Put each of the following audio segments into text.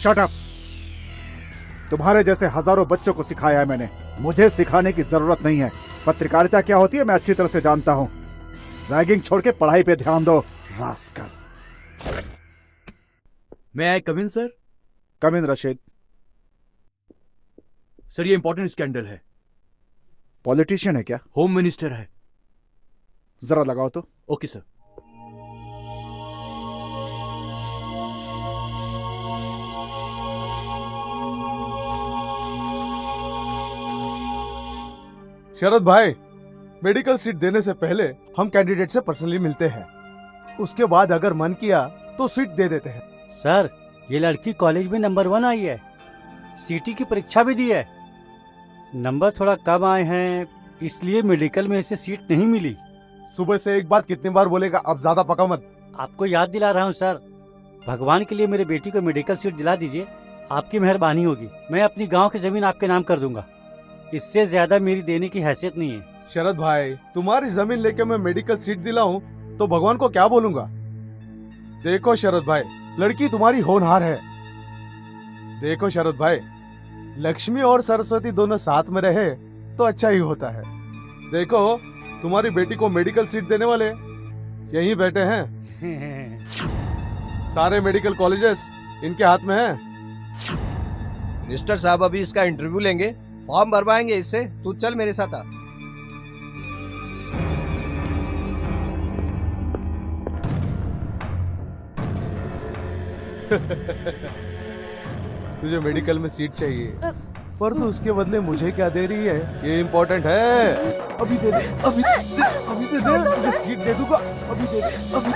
Shut up. तुम्हारे जैसे हजारों बच्चों को सिखाया है मैंने, मुझे सिखाने की जरूरत नहीं है। पत्रकारिता क्या होती है मैं अच्छी तरह से जानता हूं। रैगिंग छोड़ के पढ़ाई पे ध्यान दो, रास्कल। मैं आई कम इन सर? कम इन रशीद। सर ये इंपॉर्टेंट स्कैंडल है। पॉलिटिशियन है क्या? होम मिनिस्टर है। जरा लगाओ तो। Okay sir. शरद भाई, मेडिकल सीट देने से पहले हम कैंडिडेट से पर्सनली मिलते हैं, उसके बाद अगर मन किया तो सीट दे देते हैं। सर ये लड़की कॉलेज में नंबर 1 आई है, सीटी की परीक्षा भी दी है। नंबर थोड़ा कम आए हैं इसलिए मेडिकल में इसे सीट नहीं मिली। सुबह से एक बात कितनी बार बोलेगा, अब ज्यादा पका मत। आपको याद दिला रहा हूँ सर, भगवान के लिए मेरे बेटी को मेडिकल सीट दिला दीजिए, आपकी मेहरबानी होगी। मैं अपनी गांव की जमीन आपके नाम कर दूंगा, इससे ज्यादा मेरी देने की हैसियत नहीं है। शरद भाई, तुम्हारी जमीन लेके मैं मेडिकल सीट दिलाऊं तो भगवान को क्या बोलूंगा? देखो शरद भाई, लड़की तुम्हारी होनहार है। देखो शरद भाई, लक्ष्मी और सरस्वती दोनों साथ में रहे तो अच्छा ही होता है। देखो तुम्हारी बेटी को मेडिकल सीट देने वाले यहीं बैठे हैं। सारे मेडिकल कॉलेजेस इनके हाथ में हैं। मिनिस्टर साहब अभी इसका इंटरव्यू लेंगे, फॉर्म भरवाएंगे इससे। तू चल मेरे साथ आ। तुझे मेडिकल में सीट चाहिए, पर तू उसके बदले मुझे क्या दे रही है ये इम्पोर्टेंट है। अभी दे दे, अभी दे, अभी दे दे, तुझे सीट दे दूंगा। अभी दे दे, अभी।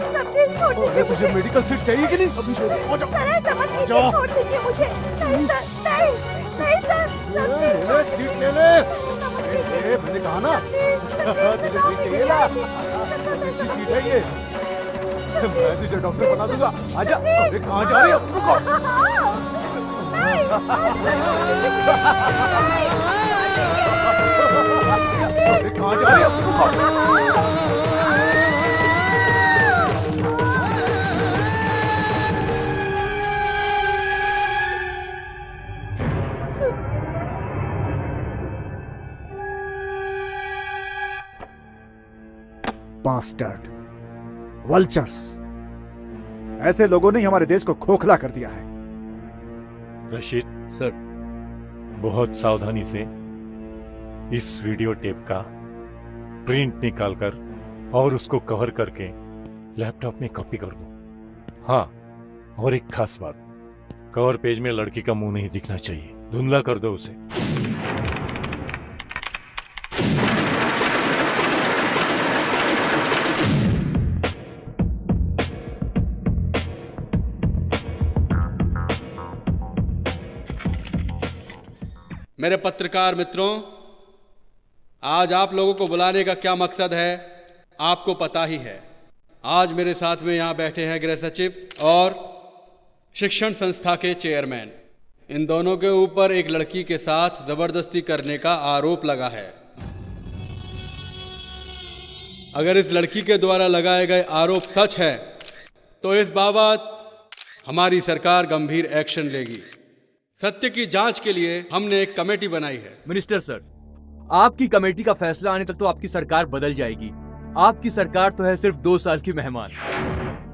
सर प्लीज छोड़ दीजिए मुझे। तुझे मेडिकल सीट चाहिए कि नहीं? अभी दे दे। सर ऐसा मत कीजिए, छोड़ दीजिए मुझे। नहीं सर, नहीं नहीं सर, सर प्लीज छोड़ दीजिए। सीट ले ले। मैंने कहा ना, तुझे सीट चाहिए ना? अच्छी सीट है ये, मैं तुझे डॉक्टर बना दूंगा। आजा। अरे कहाँ जा रही है? रुको। अरे कहाँ जा रही है? रुको। बास्टर्ड, वल्चर्स, ऐसे लोगों ने ही हमारे देश को खोखला कर दिया है। रशीद सर, बहुत सावधानी से इस वीडियो टेप का प्रिंट निकालकर और उसको कवर करके लैपटॉप में कॉपी कर दो। हाँ, और एक खास बात, कवर पेज में लड़की का मुंह नहीं दिखना चाहिए, धुंधला कर दो उसे। मेरे पत्रकार मित्रों, आज आप लोगों को बुलाने का क्या मकसद है आपको पता ही है। आज मेरे साथ में यहाँ बैठे हैं गृह सचिव और शिक्षण संस्था के चेयरमैन। इन दोनों के ऊपर एक लड़की के साथ जबरदस्ती करने का आरोप लगा है। अगर इस लड़की के द्वारा लगाए गए आरोप सच है तो इस बाबत हमारी सरकार गंभीर एक्शन लेगी। सत्य की जांच के लिए हमने एक कमेटी बनाई है। मिनिस्टर सर, आपकी कमेटी का फैसला आने तक तो आपकी सरकार बदल जाएगी। आपकी सरकार तो है सिर्फ 2 साल की मेहमान।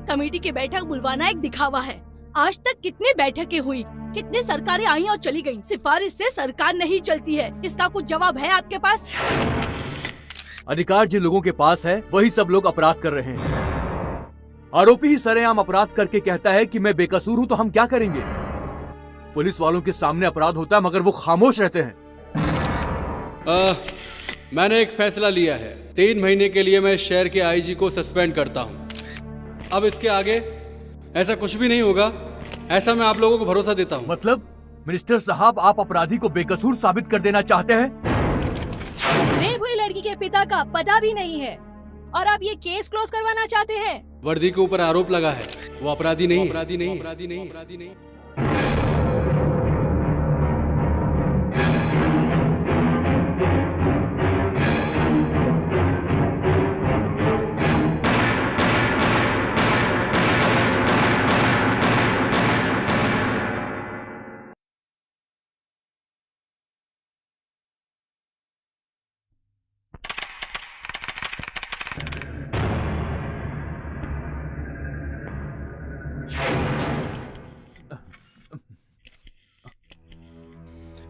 कमेटी की बैठक बुलवाना एक दिखावा है। आज तक कितनी बैठकें हुई, कितनी सरकारें आई और चली गईं। सिफारिश से सरकार नहीं चलती है, इसका कुछ जवाब है आपके पास? अधिकार जिन लोगों के पास है वही सब लोग अपराध कर रहे हैं। आरोपी ही सरेआम अपराध करके कहता है कि मैं बेकसूर हूँ, तो हम क्या करेंगे? पुलिस वालों के सामने अपराध होता है मगर वो खामोश रहते हैं। मैंने एक फैसला लिया है, 3 महीने के लिए मैं शहर के आईजी को सस्पेंड करता हूँ। अब इसके आगे ऐसा कुछ भी नहीं होगा, ऐसा मैं आप लोगों को भरोसा देता हूँ। मतलब मिनिस्टर साहब, आप अपराधी को बेकसूर साबित कर देना चाहते हैं? रेप हुई लड़की के पिता का पता भी नहीं है और आप ये केस क्लोज करवाना चाहते हैं? वर्दी के ऊपर आरोप लगा है, वो अपराधी नहीं, अपराधी नहीं, अपराधी नहीं, अपराधी नहीं।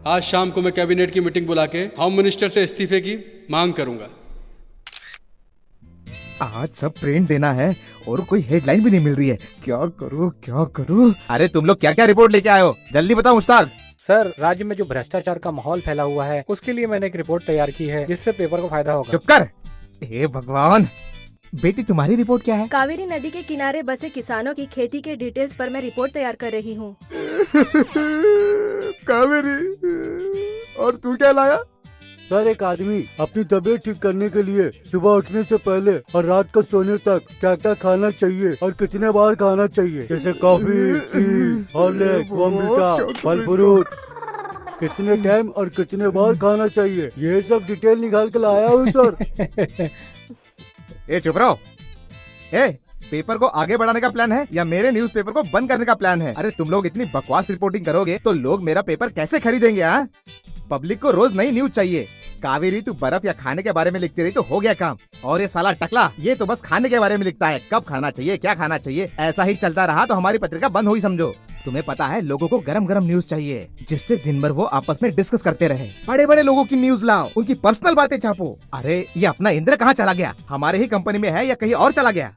आज शाम को मैं कैबिनेट की मीटिंग बुला के होम मिनिस्टर से इस्तीफे की मांग करूंगा। आज सब प्रिंट देना है और कोई हेडलाइन भी नहीं मिल रही है। क्या करूं? अरे तुम लोग क्या क्या रिपोर्ट लेके आए हो, जल्दी बताओ मुश्ताक। सर, राज्य में जो भ्रष्टाचार का माहौल फैला हुआ है उसके लिए मैंने एक रिपोर्ट तैयार की है जिससे पेपर को फायदा होगा। चुप कर। हे भगवान, बेटी तुम्हारी रिपोर्ट क्या है? कावेरी नदी के किनारे बसे किसानों की खेती के डिटेल्स पर मैं रिपोर्ट तैयार कर रही हूँ। कावेरी, और तू क्या लाया? सर, एक आदमी अपनी तबीयत ठीक करने के लिए सुबह उठने से पहले और रात को सोने तक क्या क्या खाना चाहिए और कितने बार खाना चाहिए, जैसे कॉफी, टी, हॉर्लिक्स, बॉर्नवीटा, फल फ्रूट, कितने टाइम और कितने बार खाना चाहिए, ये सब डिटेल निकाल के लाया हूँ सर। ए चुप रहो। ए, पेपर को आगे बढ़ाने का प्लान है या मेरे न्यूज़पेपर को बंद करने का प्लान है? अरे तुम लोग इतनी बकवास रिपोर्टिंग करोगे तो लोग मेरा पेपर कैसे खरीदेंगे? हाँ, पब्लिक को रोज नई न्यूज चाहिए। कावेरी, तू बर्फ या खाने के बारे में लिखती रही तो हो गया काम, और ये साला टकला ये तो बस खाने के बारे में लिखता है, कब खाना चाहिए, क्या खाना चाहिए। ऐसा ही चलता रहा तो हमारी पत्रिका बंद हुई समझो। तुम्हें पता है लोगों को गरम गरम न्यूज चाहिए जिससे दिन भर वो आपस में डिस्कस करते रहे। बड़े बड़े लोगों की न्यूज लाओ, उनकी पर्सनल बातें छापो। अरे ये अपना इंद्र कहाँ चला गया? हमारे ही कंपनी में है या कहीं और चला गया?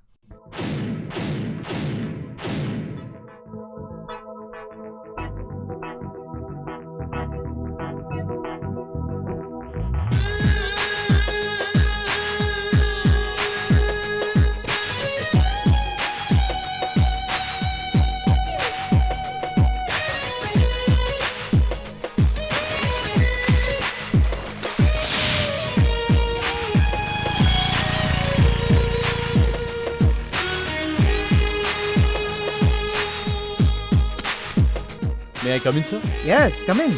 May I come in, sir? Yes, come in.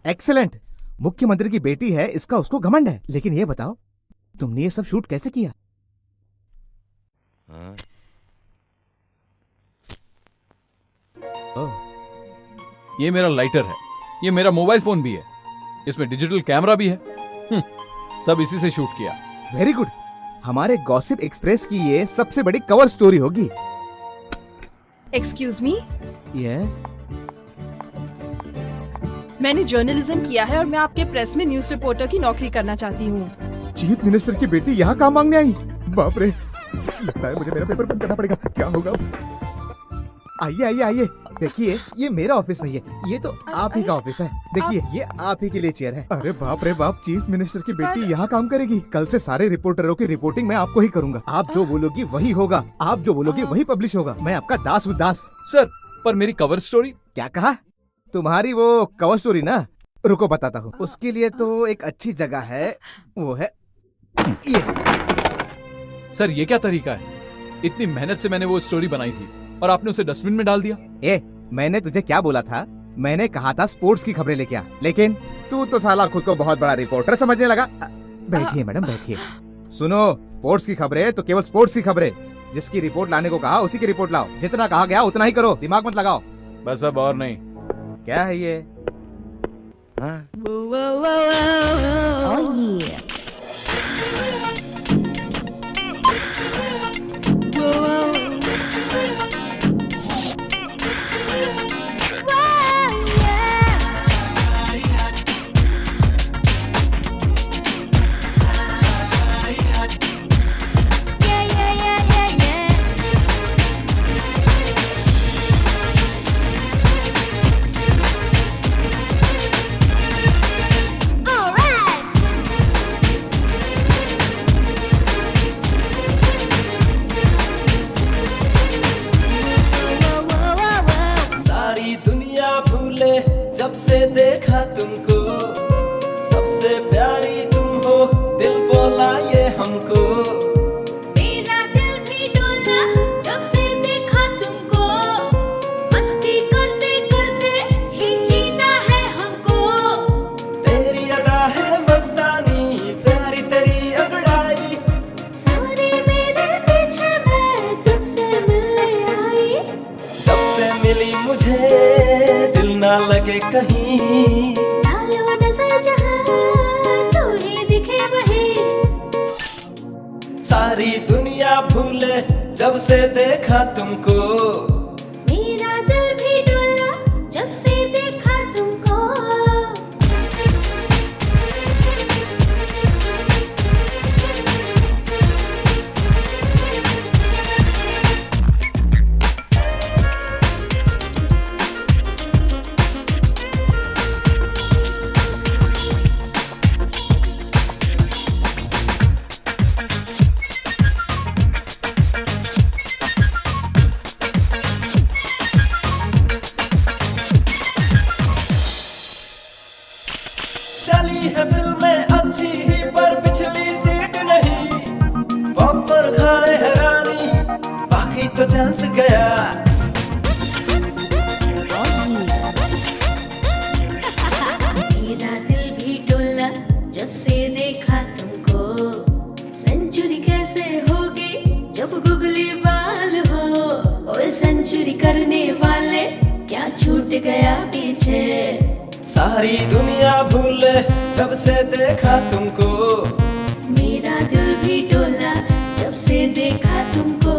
Excellent. मुख्यमंत्री की बेटी है, इसका उसको घमंड है। लेकिन ये बताओ, तुमने ये सब शूट कैसे किया? ये मेरा लाइटर है, ये मेरा मोबाइल फोन भी है, इसमें डिजिटल कैमरा भी है। सब इसी से शूट किया। Very good. हमारे गॉसिप एक्सप्रेस की ये सबसे बड़ी कवर स्टोरी होगी। Excuse me. यस। मैंने जर्नलिज्म किया है और मैं आपके प्रेस में न्यूज़ रिपोर्टर की नौकरी करना चाहती हूँ। चीफ मिनिस्टर की बेटी यहाँ काम मांगने आई? बाप रे, लगता है मुझे मेरा पेपर बंद करना पड़ेगा। क्या होगा? आइए आइए आइए, देखिए ये मेरा ऑफिस नहीं है, ये तो आप ही का ऑफिस है। देखिए ये आप ही के लिए चेयर है। अरे बाप रे बाप, चीफ मिनिस्टर की बेटी यहाँ काम करेगी। कल से सारे रिपोर्टरों की रिपोर्टिंग मैं आपको ही करूंगा। आप जो बोलोगी वही होगा, आप जो बोलोगी वही पब्लिश होगा। मैं आपका दास हूँ, दास। सर, पर मेरी कवर स्टोरी? क्या कहा? तुम्हारी वो कवर स्टोरी ना, रुको बताता हूँ। उसके लिए तो एक अच्छी जगह है, वो है ये। सर, ये क्या तरीका है? इतनी मेहनत से मैंने वो स्टोरी बनाई थी और आपने उसे डस्टबिन में डाल दिया। ए, मैंने तुझे क्या बोला था? मैंने कहा था स्पोर्ट्स की खबरें लेके आ, लेकिन तू तो साला खुद को बहुत बड़ा रिपोर्टर समझने लगा। बैठिए मैडम बैठिए। सुनो, स्पोर्ट्स की खबरें तो केवल स्पोर्ट्स की खबरें। जिसकी रिपोर्ट लाने को कहा उसी की रिपोर्ट लाओ। जितना कहा गया उतना ही करो, दिमाग मत लगाओ। बस अब और नहीं। क्या है ये? जब से देखा तुमको, सबसे प्यारी तुम हो, दिल बोला ये हमको। मेरा दिल भी डोला जब से देखा तुमको, मस्ती करते करते ही जीना है हमको। तेरी अदा है मस्तानी, प्यारी तेरी अंगड़ाई, सारे मेरे पीछे मैं तुझसे मिलने आई। जब से मिली मुझे दिल ना लगे कहीं, डालो नजर जहां तू ही दिखे वहीं। सारी दुनिया भूले जब से देखा तुमको। मेरा दिल भी डोला जब से देखा तुमको। चली है फिल्में अच्छी ही पर पिछली सीट नहीं, पॉपकॉर्न खा रहे हैं रानी, बाकी तो चांस गया। मेरा दिल भी डोला जब से देखा तुमको। सेंचुरी कैसे होगी जब गुगली बाल हो। ओए सेंचुरी करने वाले क्या छूट गया पीछे। सारी दुनिया भूले जब से देखा तुमको। मेरा दिल भी डोला जब से देखा तुमको।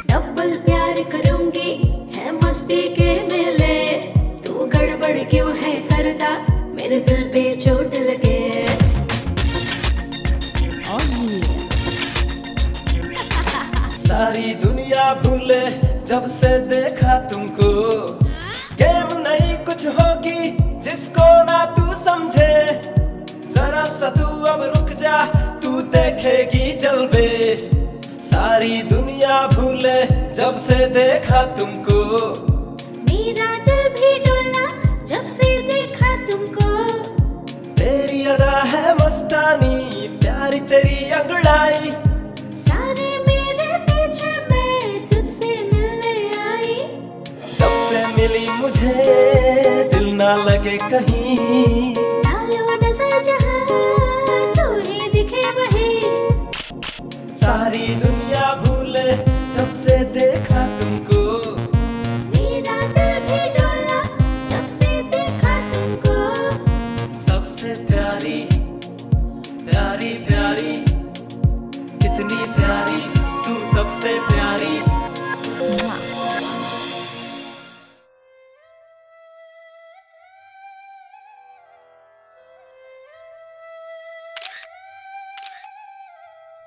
डबल प्यार करूंगी है मस्ती के मेले। तू गड़बड़ क्यों है करता मेरे दिल पे चोट लगे। सारी दुनिया भूले जब से देखा तुमको। गेम नहीं कुछ होगी जिसको ना तू समझे। जरा सा तू अब रुक जा, तू देखेगी जलवे। सारी दुनिया भूले जब से देखा तुमको। मेरा दिल भी डोला जब से देखा तुमको। तेरी अदा है मस्तानी, प्यारी तेरी अंगड़ाई, सारे मेरे पीछे मैं तुझसे मिलने आई। जब से मिली मुझे दिल ना लगे कहीं। डालो नजर जहां तू ही दिखे वहीं। सारी दुनिया भूले जब से देखा तुमको। मेरा दिल भी डोला जब से देखा तुमको। सबसे प्यारी प्यारी प्यारी, कितनी प्यारी तू सबसे प्यारी।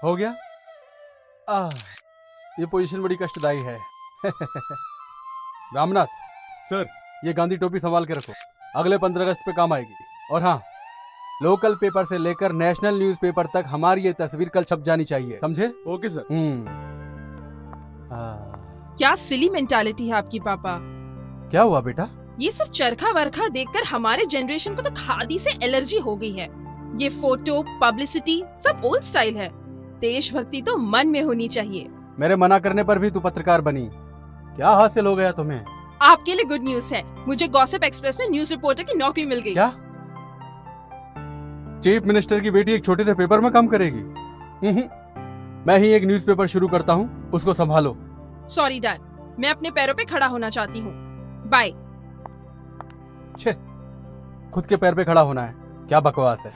हो गया। ये पोजीशन बड़ी कष्टदायी है। रामनाथ सर, ये गांधी टोपी संभाल के रखो, अगले 15 अगस्त पे काम आएगी। और हाँ, लोकल पेपर से लेकर नेशनल न्यूज़पेपर तक हमारी ये तस्वीर कल छप जानी चाहिए, समझे? Okay sir. क्या सिली मेंटालिटी है आपकी पापा। क्या हुआ बेटा? ये सब चरखा वरखा देखकर हमारे जनरेशन को तो खादी से एलर्जी हो गई है। ये फोटो पब्लिसिटी सब ओल्ड स्टाइल है। देशभक्ति तो मन में होनी चाहिए। मेरे मना करने पर भी तू पत्रकार बनी, क्या हासिल हो गया तुम्हें? आपके लिए गुड न्यूज है, मुझे गॉसिप एक्सप्रेस में न्यूज रिपोर्टर की नौकरी मिल गई। क्या? चीफ मिनिस्टर की बेटी एक छोटे से पेपर में काम करेगी? मैं ही एक न्यूज़पेपर शुरू करता हूँ, उसको संभालो। सॉरी डैड, मैं अपने पैरों पे खड़ा होना चाहती हूँ। बाय। छे, खुद के पैर पे खड़ा होना है, क्या बकवास है।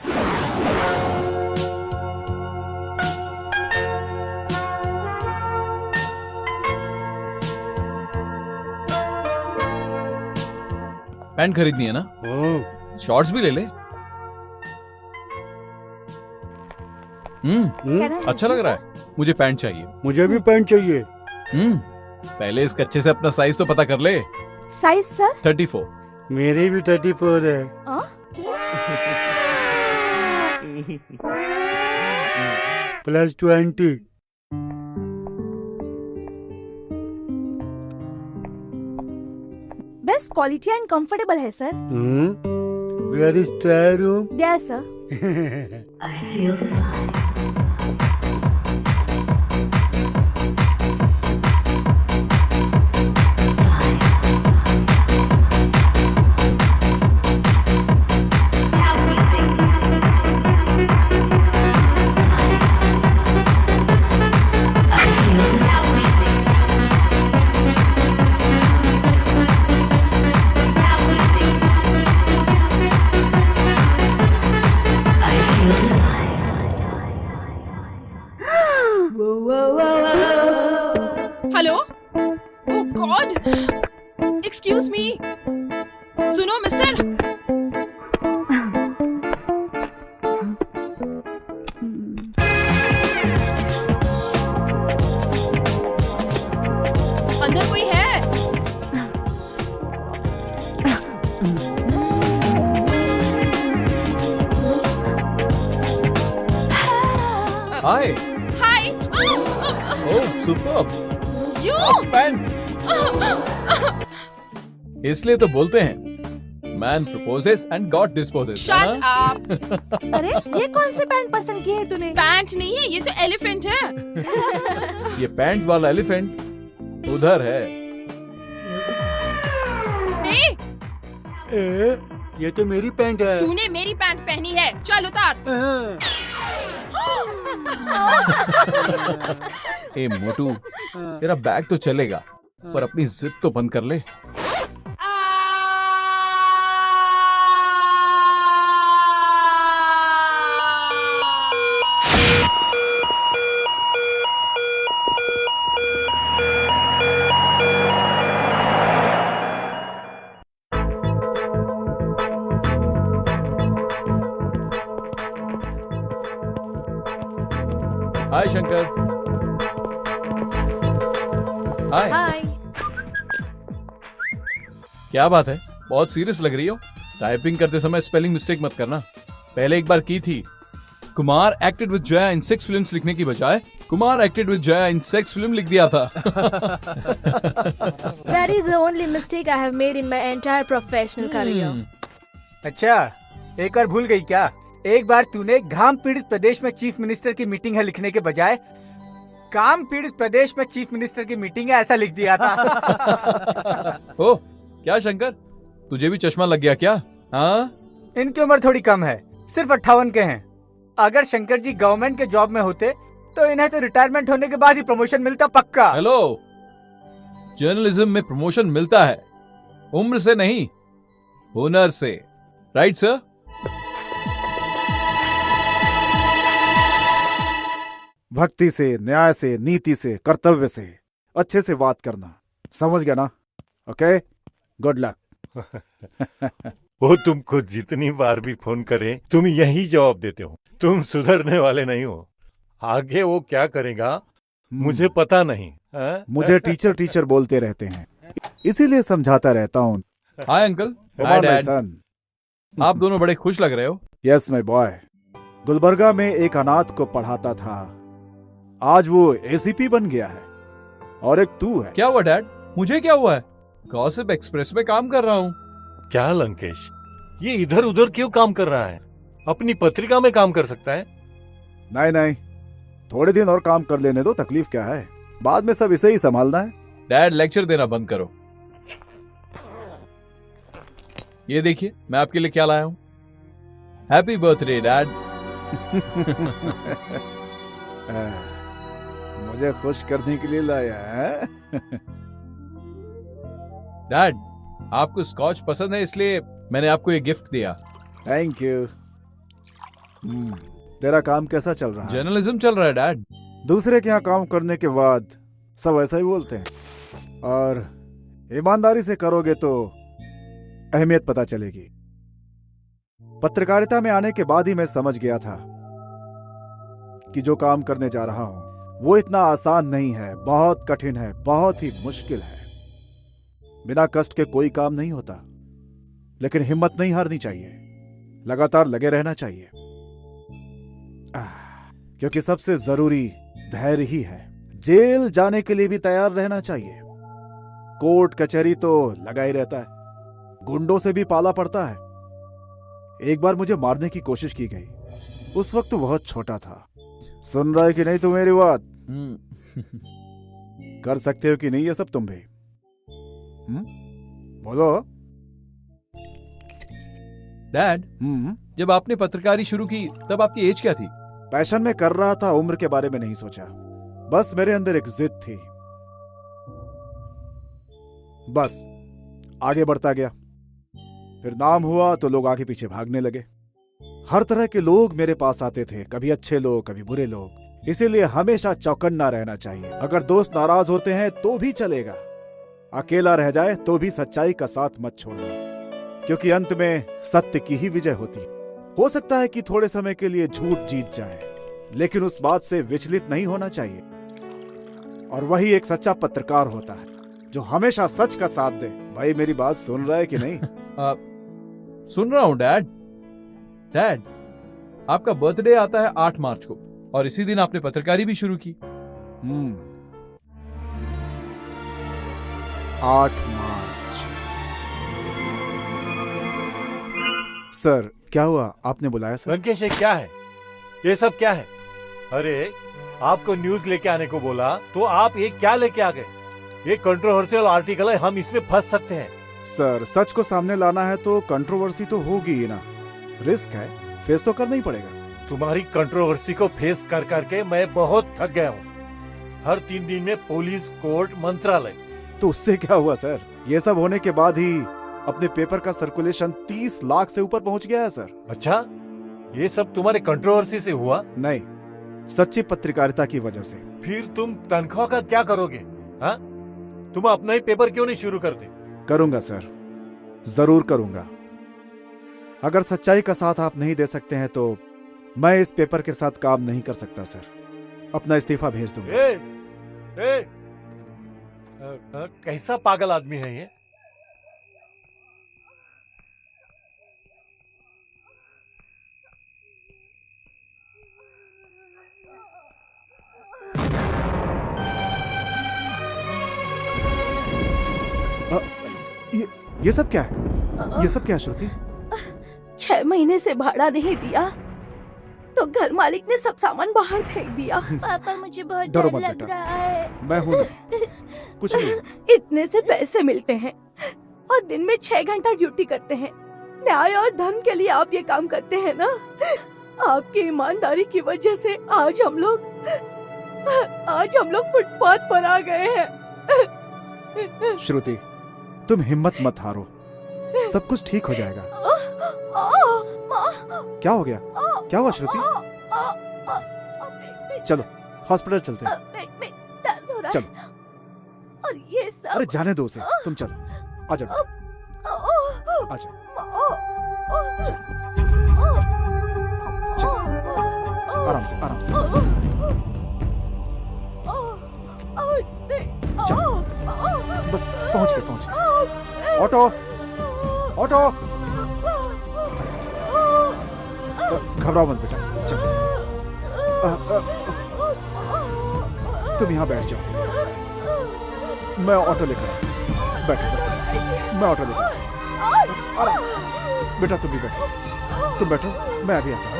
पैंट खरीदनी है ना? शॉर्ट्स भी ले ले। अच्छा लग रहा है। मुझे पैंट चाहिए। मुझे भी पैंट चाहिए। पहले इस कच्चे से अपना साइज तो पता कर ले। Size sir? 34। मेरी भी 34 है। Plus 20। Best quality and comfortable है sir. Where is trial room? There sir. I feel fine. Hello, oh God, excuse me, सुनो मिस्टर। अंदर कोई है? Hi. Hi. Oh superb. You pant. इसलिए तो बोलते हैं man proposes and God disposes. Shut up. अरे ये कौन से पैंट पसंद की है तूने? पैंट नहीं है, ये तो एलिफेंट है। ये पैंट वाला एलिफेंट उधर है। ये तो मेरी पैंट है। तूने मेरी पैंट पहनी है, चल उतार। ए मोटू, तेरा बैग तो चलेगा पर अपनी जिद तो बंद कर ले। हाय शंकर। हाय। हाय। क्या बात है, बहुत सीरियस लग रही हो। टाइपिंग करते समय स्पेलिंग मिस्टेक मत करना। पहले एक बार की थी। Kumar acted with Jaya in 6 films लिखने की बजाय Kumar acted with Jaya in sex film लिख दिया था। That is the only mistake I have made in my entire professional career. अच्छा, एक और भूल गई क्या? एक बार तूने घाम पीड़ित प्रदेश में चीफ मिनिस्टर की मीटिंग है लिखने के बजाय काम पीड़ित प्रदेश में चीफ मिनिस्टर की मीटिंग है ऐसा लिख दिया था। ओ, क्या शंकर, तुझे भी चश्मा लग गया क्या? हाँ? इनकी उम्र थोड़ी कम है, सिर्फ 58 के हैं। अगर शंकर जी गवर्नमेंट के जॉब में होते तो इन्हें तो रिटायरमेंट होने के बाद ही प्रमोशन मिलता पक्का। हेलो, जर्नलिज्म में प्रमोशन मिलता है उम्र से नहीं, हुनर से। Right sir? भक्ति से, न्याय से, नीति से, कर्तव्य से अच्छे से बात करना, समझ गया ना? Okay, good luck. वो तुमको जितनी बार भी फोन करे तुम यही जवाब देते हो। तुम सुधरने वाले नहीं हो। आगे वो क्या करेगा मुझे पता नहीं। मुझे टीचर टीचर बोलते रहते हैं, इसीलिए समझाता रहता हूँ। Hi uncle. Hi dad. सन, आप दोनों बड़े खुश लग रहे हो। Yes my boy. गुलबर्गा में एक अनाथ को पढ़ाता था, आज वो एसीपी बन गया है। और एक तू है। क्या हुआ डैड? मुझे क्या हुआ है? गॉसिप एक्सप्रेस में काम कर रहा हूँ। क्या लंकेश, ये इधर उधर क्यों काम कर रहा है? अपनी पत्रिका में काम कर सकता है। नहीं नहीं, थोड़े दिन और काम कर लेने दो, तकलीफ क्या है, बाद में सब इसे ही संभालना है। डैड लेक्चर देना बंद करो। ये देखिए मैं आपके लिए क्या लाया हूँ। Happy birthday dad. मुझे खुश करने के लिए लाया है। डैड आपको स्कॉच पसंद है इसलिए मैंने आपको ये गिफ्ट दिया। Thank you. तेरा काम कैसा चल रहा है? जर्नलिज्म चल रहा है डैड। दूसरे के यहाँ काम करने के बाद सब ऐसा ही बोलते हैं, और ईमानदारी से करोगे तो अहमियत पता चलेगी। पत्रकारिता में आने के बाद ही मैं समझ गया था कि जो काम करने जा रहा हूं वो इतना आसान नहीं है, बहुत कठिन है, बहुत ही मुश्किल है। बिना कष्ट के कोई काम नहीं होता, लेकिन हिम्मत नहीं हारनी चाहिए, लगातार लगे रहना चाहिए, क्योंकि सबसे जरूरी धैर्य ही है। जेल जाने के लिए भी तैयार रहना चाहिए। कोर्ट कचहरी तो लगा ही रहता है, गुंडों से भी पाला पड़ता है। एक बार मुझे मारने की कोशिश की गई, उस वक्त बहुत छोटा था। सुन रहा है कि नहीं तू मेरी बात? कर सकते हो कि नहीं ये सब तुम भी? बोलो। डैड जब आपने पत्रकारी शुरू की तब आपकी एज क्या थी? पैशन में कर रहा था, उम्र के बारे में नहीं सोचा। बस मेरे अंदर एक जिद थी, बस आगे बढ़ता गया। फिर नाम हुआ तो लोग आगे पीछे भागने लगे। हर तरह के लोग मेरे पास आते थे, कभी अच्छे लोग कभी बुरे लोग। इसीलिए हमेशा चौकन्ना रहना चाहिए। अगर दोस्त नाराज होते हैं तो भी चलेगा, अकेला रह जाए तो भी सच्चाई का साथ मत छोड़ना, क्योंकि अंत में सत्य की ही विजय होती है। हो सकता है कि थोड़े समय के लिए झूठ जीत जाए, लेकिन उस बात से विचलित नहीं होना चाहिए। और वही एक सच्चा पत्रकार होता है जो हमेशा सच का साथ दे। भाई मेरी बात सुन रहा है कि नहीं? सुन रहा हूँ डैड। डैड आपका बर्थडे आता है 8 मार्च को, और इसी दिन आपने पत्रकारी भी शुरू की। 8 मार्च। सर क्या हुआ, आपने बुलाया सर? लंकेश ये क्या है? ये सब क्या है? अरे आपको न्यूज लेके आने को बोला तो आप ये क्या लेके आ गए? ये कंट्रोवर्शियल आर्टिकल है, हम इसमें फंस सकते हैं। सर सच को सामने लाना है तो कंट्रोवर्सी तो होगी ही ना, रिस्क है, फेस तो करना ही पड़ेगा। तुम्हारी कंट्रोवर्सी को फेस कर करके मैं बहुत थक गया हूँ। हर 3 दिन में पुलिस, कोर्ट, मंत्रालय। तो उससे क्या हुआ सर? ये सब होने के बाद ही अपने पेपर का सर्कुलेशन 30 लाख से ऊपर पहुंच गया है सर। अच्छा, ये सब तुम्हारे कंट्रोवर्सी से हुआ? नहीं, सच्ची पत्रकारिता की वजह से। फिर तुम तनख्वाह का क्या करोगे? हाँ, तुम अपना ही पेपर क्यों नहीं शुरू करते? करूंगा सर, जरूर करूंगा। अगर सच्चाई का साथ आप नहीं दे सकते हैं तो मैं इस पेपर के साथ काम नहीं कर सकता सर। अपना इस्तीफा भेज दूंगा। कैसा पागल आदमी है ये? ये सब क्या है? ये सब क्या है श्रुति? 6 महीने से भाड़ा नहीं दिया तो घर मालिक ने सब सामान बाहर फेंक दिया। पापा मुझे बहुत डरो डर मत लग बेटा, रहा है। मैं हूं ना, कुछ नहीं। इतने से पैसे मिलते हैं और दिन में 6 घंटा ड्यूटी करते हैं। न्याय और धर्म के लिए आप ये काम करते हैं ना? आपकी ईमानदारी की वजह से आज हम लोग फुटपाथ पर आ गए हैं। श्रुति तुम हिम्मत मत हारो, सब कुछ ठीक हो जाएगा। क्या हो गया? क्या हुआ श्रुति? चलो हॉस्पिटल चलते हैं। पेट में दर्द हो रहा चलो। है और ये सब। अरे जाने दो उसे, तुम चलो। आ जाओ, आ जाओ। आराम से, आराम से। चलो, बस पहुंच गए। Auto, auto. घबराओ मत बेटा, चलो। तुम यहाँ बैठ जाओ, मैं ऑटो लेकर आता। बैठो, मैं ऑटो लेकर आता। आराम से बेटा, तुम भी बैठो, तुम बैठो, मैं अभी आता हूँ।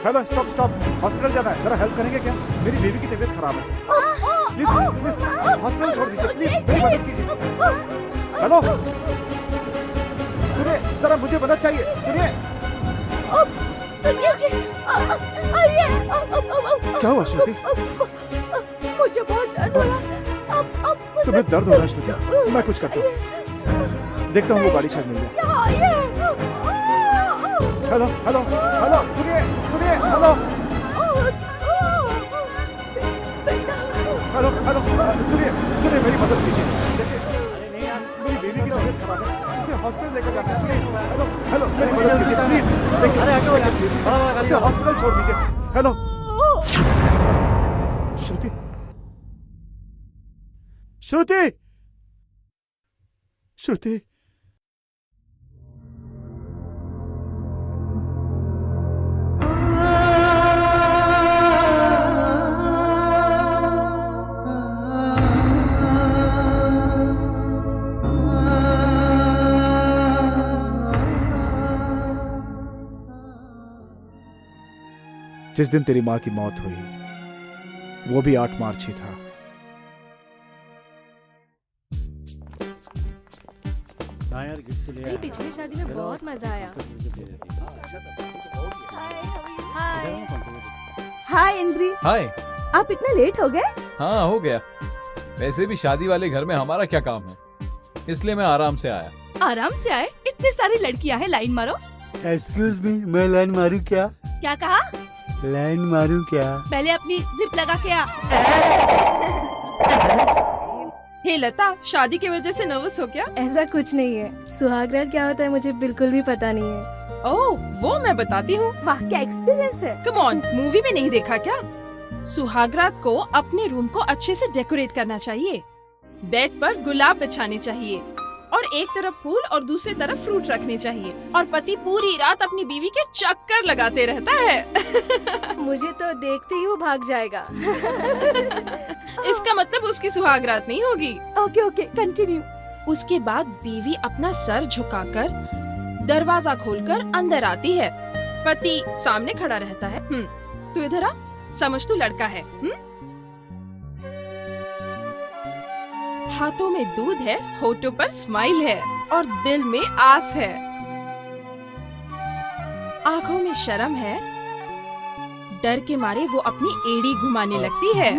हेलो, स्टॉप स्टॉप, हॉस्पिटल जाना है, जरा हेल्प करेंगे क्या? मेरी बेबी की तबीयत खराब है। प्लीज प्लीज हॉस्पिटल छोड़ दीजिए, प्लीज मेरी मदद कीजिए। हेलो, सुनिए, जरा मुझे मदद चाहिए, सुनिए। सुनिए जी, आइए। क्या हुआ श्रुति? मुझे बहुत दर्द हो रहा है। तुम्हें दर्द हो रहा है श्रुति? मैं कुछ करता हूँ, देखता हूँ वो गाड़ी शायद मिल जाए। हेलो हेलो हेलो, सुनिए सुनिए, हेलो हेलो हेलो, सुनिए सुनिए, मेरी मदद कीजिए। देखिए मेरी बेबी की तबीयत खराब है, इसे हॉस्पिटल लेकर जाना है। सुनिए, हेलो हेलो, मेरी मदद कीजिए प्लीज। देखिए, इसे हॉस्पिटल छोड़ दीजिए। हेलो श्रुति, श्रुति, श्रुति। जिस दिन तेरी मां की मौत हुई वो भी 8 मार्च ही था। पिछली शादी में बहुत मजा आया। हाय। हाय इंद्री। हाय। आप इतना लेट हो गए? हाँ, हो गया। वैसे भी शादी वाले घर में हमारा क्या काम है, इसलिए मैं आराम से आया। आराम से आए? इतनी सारी लड़कियां हैं, लाइन मारो। एक्सक्यूज मी, मैं लाइन मारूं क्या? क्या कहा? लाइन मारूं क्या? पहले अपनी जिप लगा के आ। हे लता, शादी की वजह से नर्वस हो क्या? ऐसा कुछ नहीं है। सुहागरात क्या होता है मुझे बिल्कुल भी पता नहीं है। ओह, वो मैं बताती हूँ। वाह, क्या एक्सपीरियंस है। कम ऑन, मूवी में नहीं देखा क्या? सुहागरात को अपने रूम को अच्छे से डेकोरेट करना चाहिए। बेड पर गुलाब बिछाने चाहिए और एक तरफ फूल और दूसरी तरफ फ्रूट रखने चाहिए, और पति पूरी रात अपनी बीवी के चक्कर लगाते रहता है। मुझे तो देखते ही वो भाग जाएगा। इसका मतलब उसकी सुहागरात नहीं होगी। Okay okay, continue. उसके बाद बीवी अपना सर झुकाकर दरवाजा खोलकर अंदर आती है। पति सामने खड़ा रहता है। तू इधर आ, समझ तू लड़का है। हाथों में दूध है, होठों पर स्माइल है और दिल में आस है। आंखों में शर्म है, डर के मारे वो अपनी एड़ी घुमाने लगती है।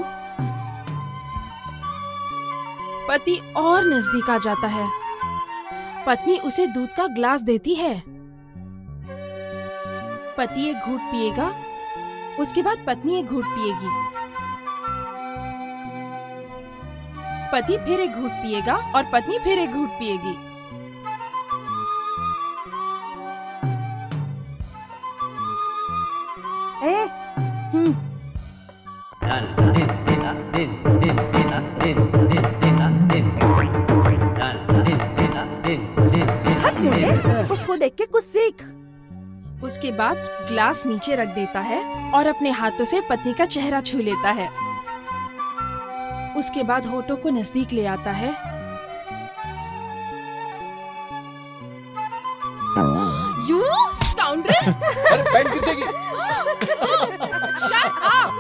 पति और नजदीक आ जाता है। पत्नी उसे दूध का ग्लास देती है। पति एक घूंट पिएगा, उसके बाद पत्नी एक घूंट पिएगी। पति फिर एक घूंट पिएगा और पत्नी फिर एक घूंट पिएगी। उसको देख के कुछ सीख। उसके बाद ग्लास नीचे रख देता है और अपने हाथों से पत्नी का चेहरा छू लेता है। उसके बाद होठों को नजदीक ले आता है। You scoundrel! अरे पैंट गिरेगी। Shut up!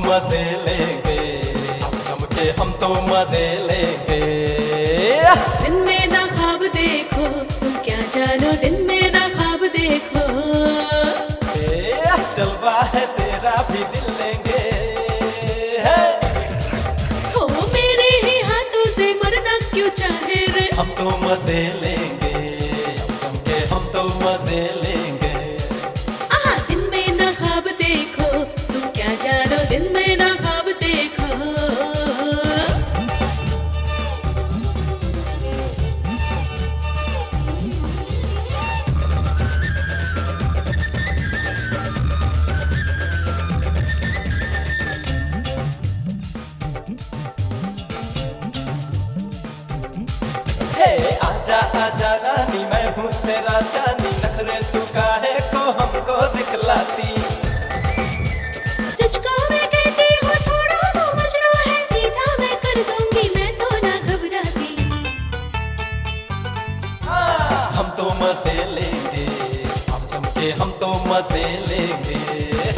मजे लेंगे, हम जम के हम तो जानो दिन में ना ख्वाब देखो। जलवा है तेरा भी दिल लेंगे। हो मेरे ही हाथों से मरना क्यों चाहे रे। हम तो मजे लेंगे, हम चमके हम तो मजे लेंगे। दिन में ना ख्वाब देखो, तुम क्या जानो दिन में ना ख्वाब देखो। आजा आजा रानी मैं हूँ तेरा जानी, नखरे तू काहे को हमको दिखलाती। तुझको मैं कहती हूँ थोड़ा तो मजनू है, सीधा मैं कर दूंगी मैं तो ना घबराती। हम तो मजे लेंगे, हम चमके हम तो मजे लेंगे।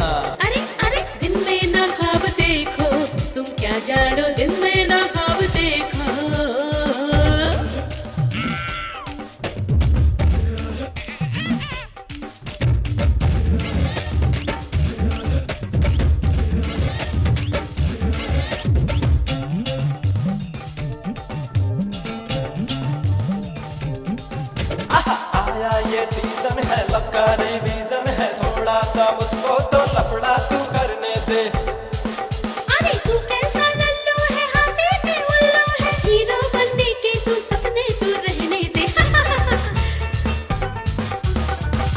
अरे अरे दिन में ना ख्वाब देखो, तुम क्या जानो दिन में ना ख्वाब देखो। आया ये सीजन है, लब का रिवीजन है, थोड़ा सा मुझको तो लफड़ा तू करने दे। अरे तू कैसा लल्लू है, हाथे पे उल्लू है, हीरो बनने के तू सपने तू रहने दे।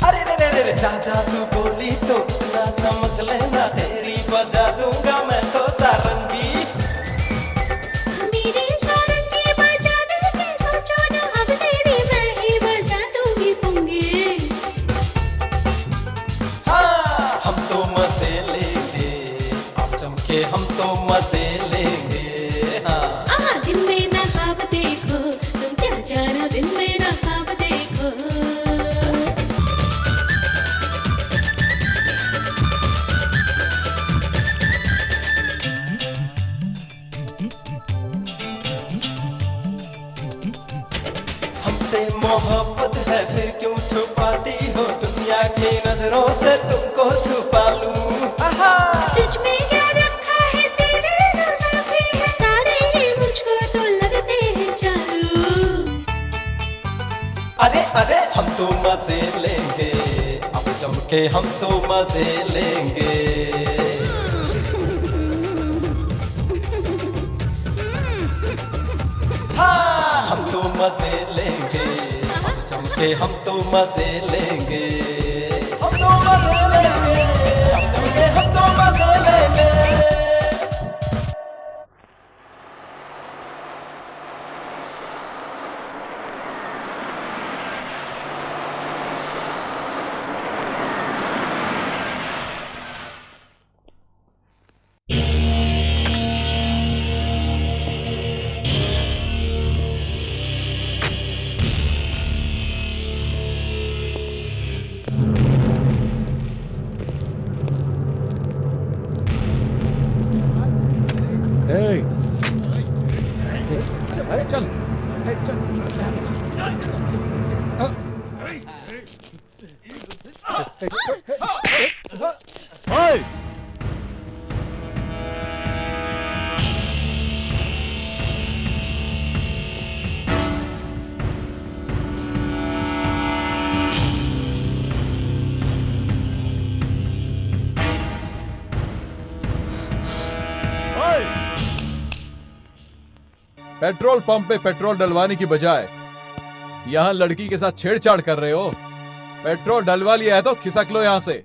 अरे रे रे रे रे, ज्यादा तू बोली तो इतना समझ लेना, तेरी बजा दूंगा मैं तो सारंगी। मेरी सारंगी बजाने की सोचो ना, अब तेरी मैं ही बजा दूंगी पुंगी। हम तो मजे लेंगे, आप चमके हम तो मजे लेंगे। दिन में ना ख्वाब देखो, तुम क्या जानो दिन में ना ख्वाब देखो। हमसे मोहब्बत है फिर क्यों छुपाती हो, दुनिया की नजरों से तुमको छुपा लूं। तुझ में क्या रखा है तेरे जो साथी है, सारे ही मुझको तो लगते हैं चालू। अरे अरे हम तो मजे लेंगे, अब चमके हम तो मजे लेंगे। हम तो मजे लेंगे, अब चमके हम तो मजे लेंगे। हम तो मजे लेंगे, अब चमके हम तो मजे लेंगे। पेट्रोल पंप पे पेट्रोल डलवाने की बजाय यहाँ लड़की के साथ छेड़छाड़ कर रहे हो। पेट्रोल डलवा लिया है तो खिसक लो यहाँ से।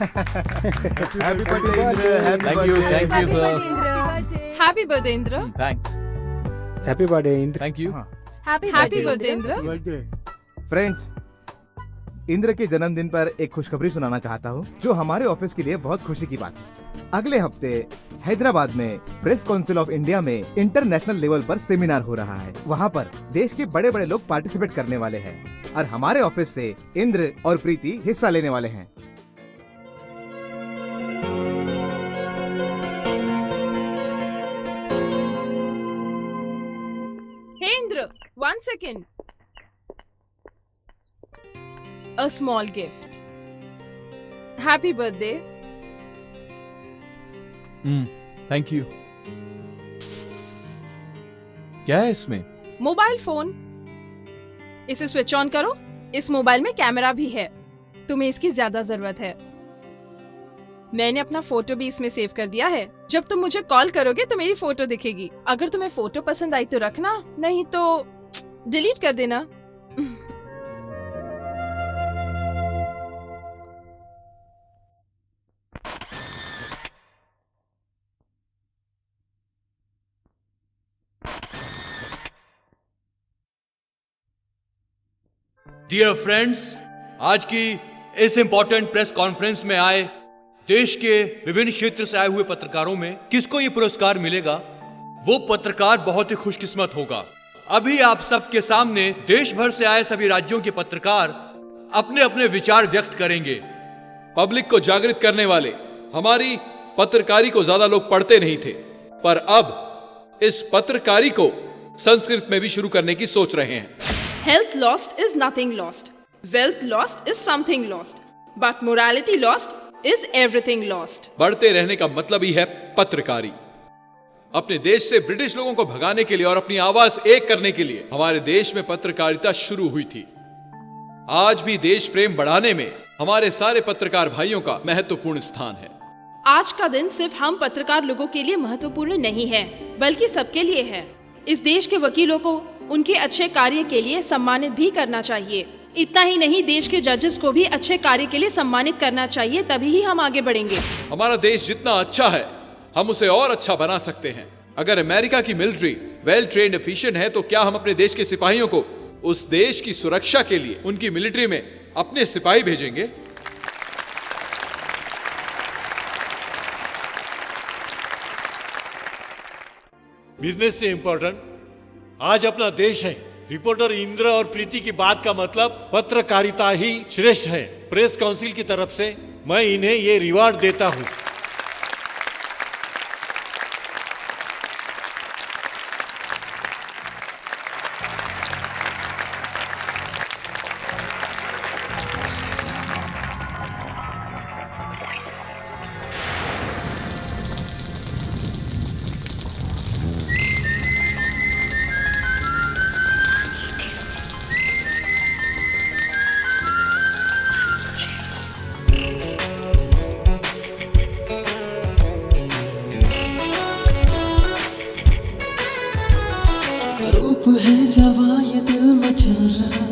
Happy birthday Indra, happy thank you birthday. Sir. Happy birthday Indra. Thanks. Happy birthday Indra. Thank you. Happy birthday Indra. Friends, Indra के जन्मदिन पर एक खुशखबरी सुनाना चाहता हूँ जो हमारे ऑफिस के लिए बहुत खुशी की बात है। अगले हफ्ते हैदराबाद में प्रेस काउंसिल ऑफ इंडिया में इंटरनेशनल लेवल पर सेमिनार हो रहा है। वहाँ पर देश के बड़े बड़े लोग पार्टिसिपेट करने वाले हैं और हमारे ऑफिस से इंद्र और प्रीति हिस्सा लेने वाले हैं। हे Indra, 1 second. A small gift. Happy birthday. Thank you. क्या है इसमें? Mobile phone. इसे स्विच ऑन करो। इस मोबाइल में कैमरा भी है। तुम्हें इसकी ज्यादा जरूरत है। मैंने अपना फोटो भी इसमें सेव कर दिया है। जब तुम मुझे कॉल करोगे तो मेरी फोटो दिखेगी। अगर तुम्हें फोटो पसंद आई तो रखना, नहीं तो डिलीट कर देना। डियर फ्रेंड्स, आज की इस इंपॉर्टेंट प्रेस कॉन्फ्रेंस में आए देश के विभिन्न क्षेत्र से आए हुए पत्रकारों में किसको ये पुरस्कार मिलेगा, वो पत्रकार बहुत ही खुशकिस्मत होगा। अभी आप सबके सामने देश भर से आए सभी राज्यों के पत्रकार अपने अपने विचार व्यक्त करेंगे। पब्लिक को जागृत करने वाले हमारी पत्रकारी को ज्यादा लोग पढ़ते नहीं थे, पर अब इस पत्रकारी को संस्कृत में भी शुरू करने की सोच रहे हैं। Health lost is nothing lost. Wealth lost is something lost. But morality lost is everything lost. बढ़ते रहने का मतलब ही है पत्रकारी। अपने देश से ब्रिटिश लोगों को भगाने के लिए और अपनी आवाज एक करने के लिए हमारे देश में पत्रकारिता शुरू हुई थी। आज भी देश प्रेम बढ़ाने में हमारे सारे पत्रकार भाइयों का महत्वपूर्ण स्थान है। आज का दिन सिर्फ हम पत्रकार लोगों के लिए महत्वपूर्ण नहीं है, बल्कि सबके लिए है। इस देश के वकीलों को उनके अच्छे कार्य के लिए सम्मानित भी करना चाहिए। इतना ही नहीं, देश के जजेस को भी अच्छे कार्य के लिए सम्मानित करना चाहिए, तभी ही हम आगे बढ़ेंगे। हमारा देश जितना अच्छा है हम उसे और अच्छा बना सकते हैं। अगर अमेरिका की मिलिट्री वेल ट्रेन्ड एफिशिएंट है, तो क्या हम अपने देश के सिपाहियों को उस देश की सुरक्षा के लिए उनकी मिलिट्री में अपने सिपाही भेजेंगे? बिजनेस से इंपॉर्टेंट आज अपना देश है। रिपोर्टर इंद्र और प्रीति की बात का मतलब पत्रकारिता ही श्रेष्ठ है। प्रेस काउंसिल की तरफ से मैं इन्हें ये रिवार्ड देता हूं। रूप है जवां ये दिल में चल रहा,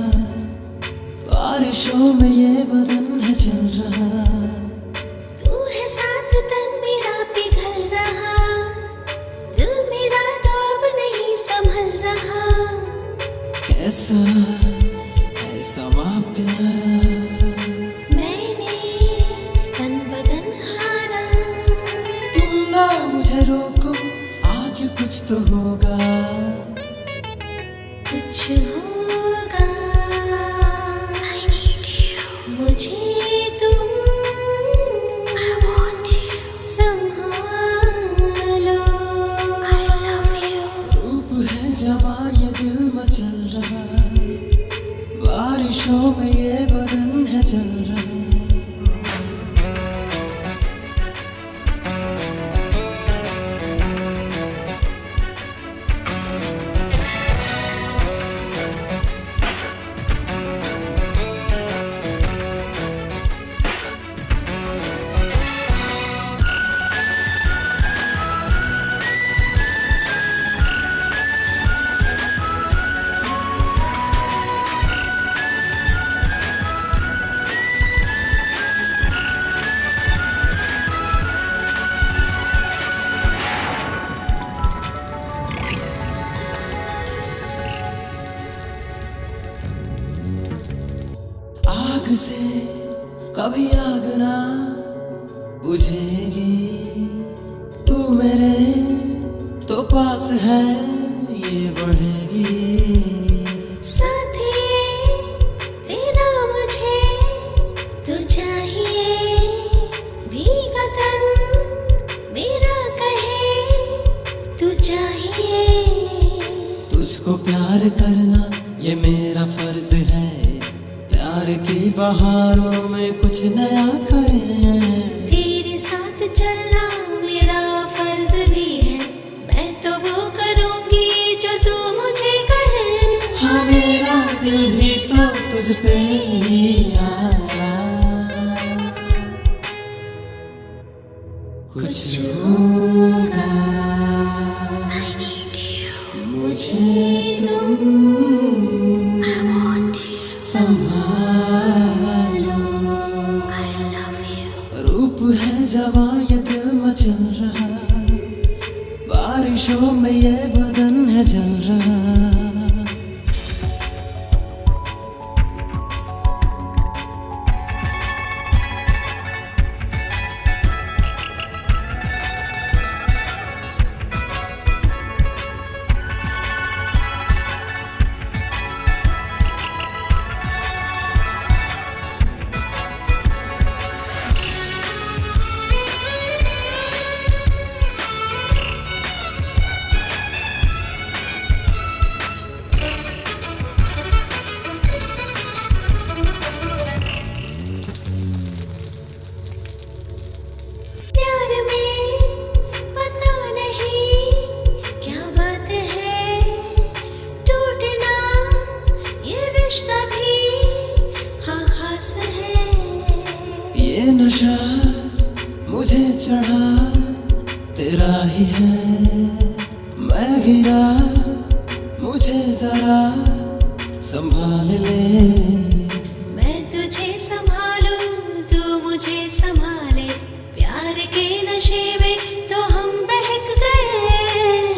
बारिशों में ये बदन है चल रहा। तू है साथ तन मेरा पिघल रहा, दिल मेरा तो अब नहीं संभल रहा। कैसा है समा प्यारा, मैंने तन बदन हारा। तुम ना मुझे रोको, आज कुछ तो होगा, कुछ होगा। I need you. मुझे तुम I want you. संभालो। I love you. रूप है जवां ये दिल में चल रहा, बारिशों में ये बदन है चल रहा। अभी आग ना बुझेगी, तू मेरे तो पास है ये बढ़ेगी। साथी तेरा मुझे तो चाहिए, भीगा तन मेरा कहे तू चाहिए। तुझको प्यार करना ये मेरा फर्ज है, प्यार की बहारों में कुछ नया करें। तेरे साथ चलना मेरा फर्ज भी है, मैं तो वो करूंगी जो तू मुझे कहे। हाँ मेरा दिल भी तो तुझ पे ही आया, कुछ होगा मुझे तुम संभालो। रूप है जवां ये दिल मचल रहा, बारिशों में ये बदन है जल रहा। प्यार में पता नहीं क्या बात है, टूटना ये रिश्ता भी हाँ खास है। ये नशा मुझे चढ़ा तेरा ही है, मैं गिरा मुझे जरा संभाल ले। मैं तुझे संभालूं तू मुझे संभाले, प्यार के नशे में तो हम बहक गए।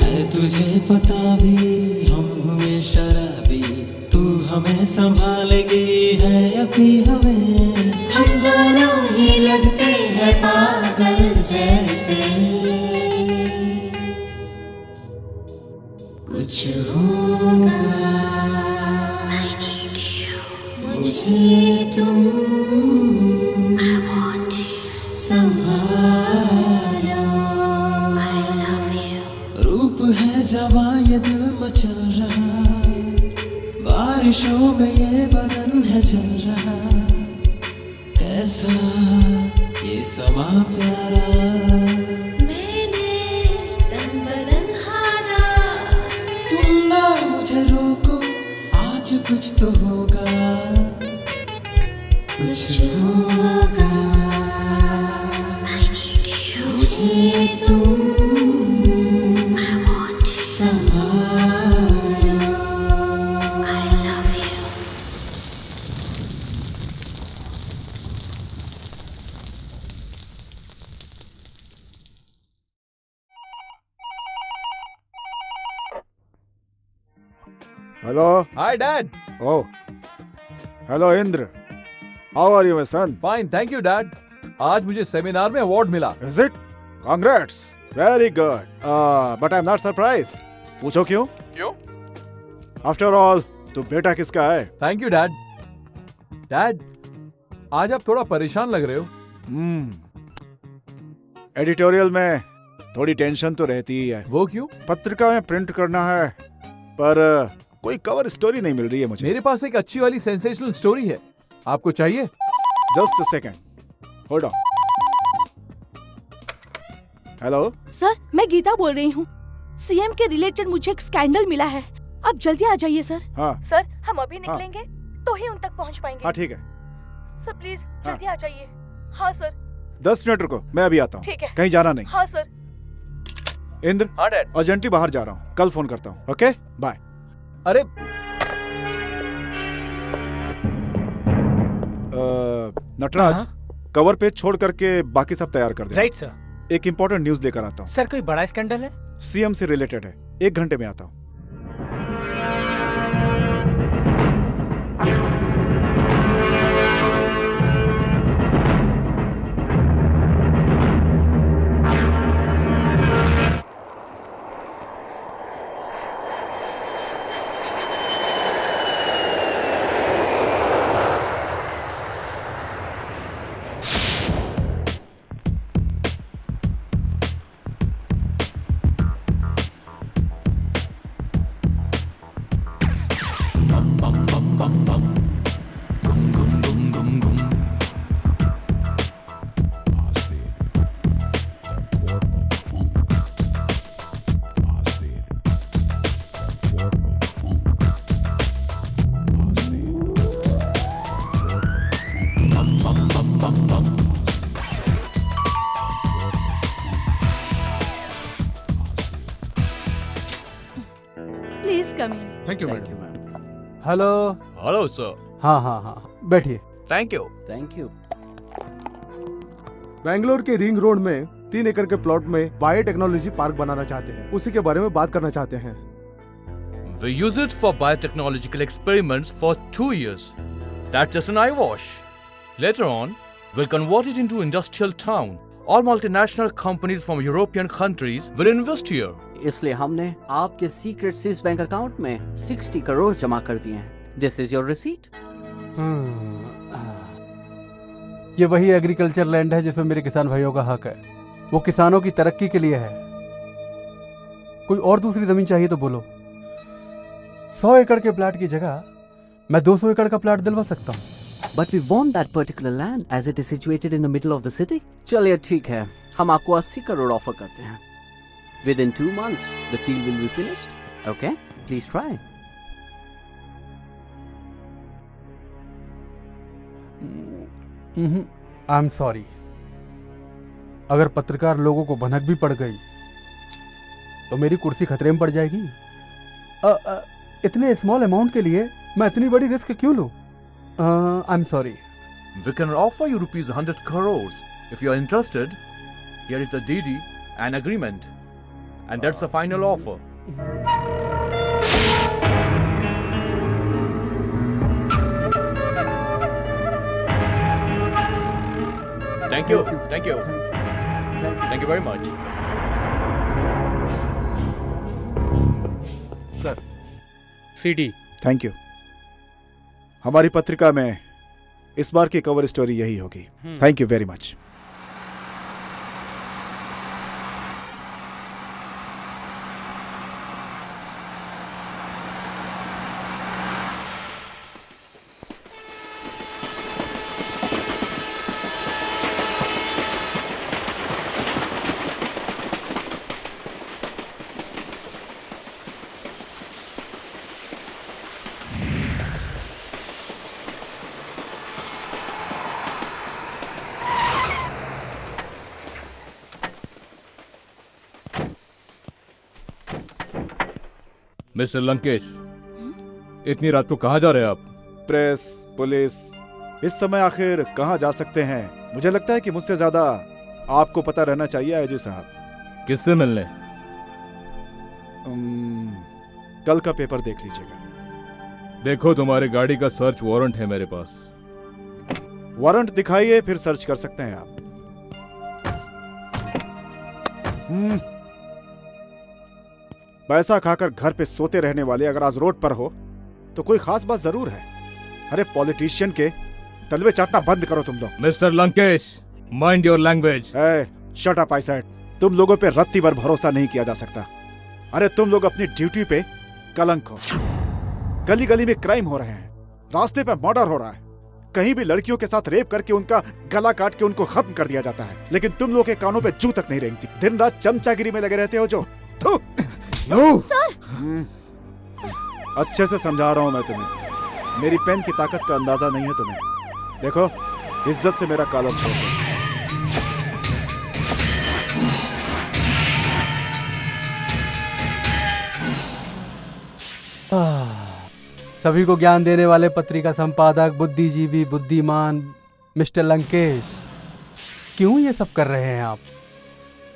है तुझे पता भी हम हुए शराबी, तू हमें संभालेगी है यकीन हमें। हम दोनों ही लगते हैं पागल जैसे, कुछ होगा मुझे तुम संभालो। रूप है जवां ये दिल मचल रहा, बारिशों में ये बदन है जल रहा। कैसा ये समा प्यारा, मैंने तन बदन हारा। तुम ना मुझे रोको आज कुछ तो होगा, कुछ होगा मुझे तुम संभालो। Hello. Hi dad. Oh hello Indra, how are you my son? Fine thank you dad. आज मुझे सेमिनार में अवार्ड मिला। Is it? Congrats, very good. But I am not surprise. पूछो क्यों? क्यों? आफ्टर ऑल तू बेटा किसका है? Thank you dad. डैड आज आप थोड़ा परेशान लग रहे हो। एडिटोरियल में थोड़ी टेंशन तो रहती ही है। वो क्यों? पत्रिका में प्रिंट करना है पर कोई कवर स्टोरी नहीं मिल रही है मुझे। मेरे पास एक अच्छी वाली सेंसेशनल स्टोरी है, आपको चाहिए? Just a second, hold on. Hello sir, मैं गीता बोल रही हूँ। सीएम के रिलेटेड मुझे एक स्कैंडल मिला है, आप जल्दी आ जाइए सर। हाँ सर, हम अभी निकलेंगे तो ही उन तक पहुँच पाएंगे। हाँ ठीक है सर, प्लीज जल्दी आ जाइए। हाँ सर। 10 मिनट रुको, मैं अभी आता हूँ। ठीक है। कहीं जाना नहीं। हाँ सर। इंद्र, हाँ डैड। अर्जेंटली बाहर जा रहा हूँ, कल फोन करता हूँ। Okay bye. अरे नटराज, कवर पेज छोड़ करके बाकी सब तैयार कर दे। Right sir. एक इम्पोर्टेंट न्यूज लेकर आता हूँ। सर, कोई बड़ा स्कैंडल है? सीएम से रिलेटेड है। 1 घंटे में आता हूँ। Come in. Thank you Thank you, madam. Hello. Hello sir. हाँ हाँ हाँ, बैठिए। Thank you. Thank you. Bangalore के रिंग रोड में 3 एकड़ के प्लॉट में बायोटेक्नोलॉजी पार्क बनाना चाहते हैं, उसी के बारे में बात करना चाहते हैं। We use it for biotechnological experiments for 2 years. That's just an eyewash. Later on, we'll convert it into industrial town. All multinational companies from European countries will invest here. इसलिए हमने आपके सीक्रेट स्विस बैंक अकाउंट में 60 करोड़ जमा कर दिए हैं। This is your receipt. ये वही एग्रीकल्चर लैंड है जिसमें मेरे किसान भाइयों का हक है। वो किसानों की तरक्की के लिए है। कोई और दूसरी जमीन चाहिए तो बोलो। 100 एकड़ के प्लाट की जगह मैं 200 एकड़ का प्लाट दिलवा सकता हूँ। But we want that particular land as it is situated in the middle of the city. चलिए ठीक है, हम आपको 80 करोड़ ऑफर करते हैं। Within 2 months, the deal will be finished. Okay? Please try. I'm sorry. अगर पत्रकार लोगों को भनक भी पड़ गई तो मेरी कुर्सी खतरे में पड़ जाएगी। इतने स्मॉल अमाउंट के लिए मैं इतनी बड़ी रिस्क क्यों लूं? I'm sorry. We can offer you rupees 100 crores. If you are interested, here is the DD and agreement. And that's the final offer. Thank you. Thank you. Thank you very much. Sir. CD. Thank you. हमारी पत्रिका में इस बार की cover story यही होगी। Thank you very much. Mister Lankesh, इतनी रात को कहाँ जा रहे हैं आप? प्रेस, पुलिस, इस समय आखिर कहाँ जा सकते हैं? मुझे लगता है कि मुझसे ज्यादा आपको पता रहना चाहिए आईजी साहब। किससे मिलने? कल का पेपर देख लीजिएगा। देखो, तुम्हारी गाड़ी का सर्च वारंट है मेरे पास। वारंट दिखाइए, फिर सर्च कर सकते हैं आप। पैसा खाकर घर पे सोते रहने वाले अगर आज रोड पर हो तो कोई खास बात जरूर है। अरे पॉलिटिशियन के तलवे चाटना बंद करो तुम लोग। Mister Lankesh, mind your language. Shut up I said. तुम लोगों पे रत्ती भर भरोसा नहीं किया जा सकता। अरे तुम लोग अपनी ड्यूटी पे कलंक हो। गली गली में क्राइम हो रहे हैं, रास्ते पे मर्डर हो रहा है, कहीं भी लड़कियों के साथ रेप करके उनका गला काट के उनको खत्म कर दिया जाता है, लेकिन तुम लोग के कानों पे जू तक नहीं रेंगती। दिन रात चमचागिरी में लगे रहते हो जो। सर! अच्छे से समझा रहा हूं मैं तुम्हें। मेरी पेन की ताकत का अंदाजा नहीं है तुम्हें। देखो, इज्जत से मेरा कॉलर छोड़ दो। सभी को ज्ञान देने वाले पत्रिका संपादक, बुद्धिजीवी, बुद्धिमान मिस्टर लंकेश, क्यों ये सब कर रहे हैं आप?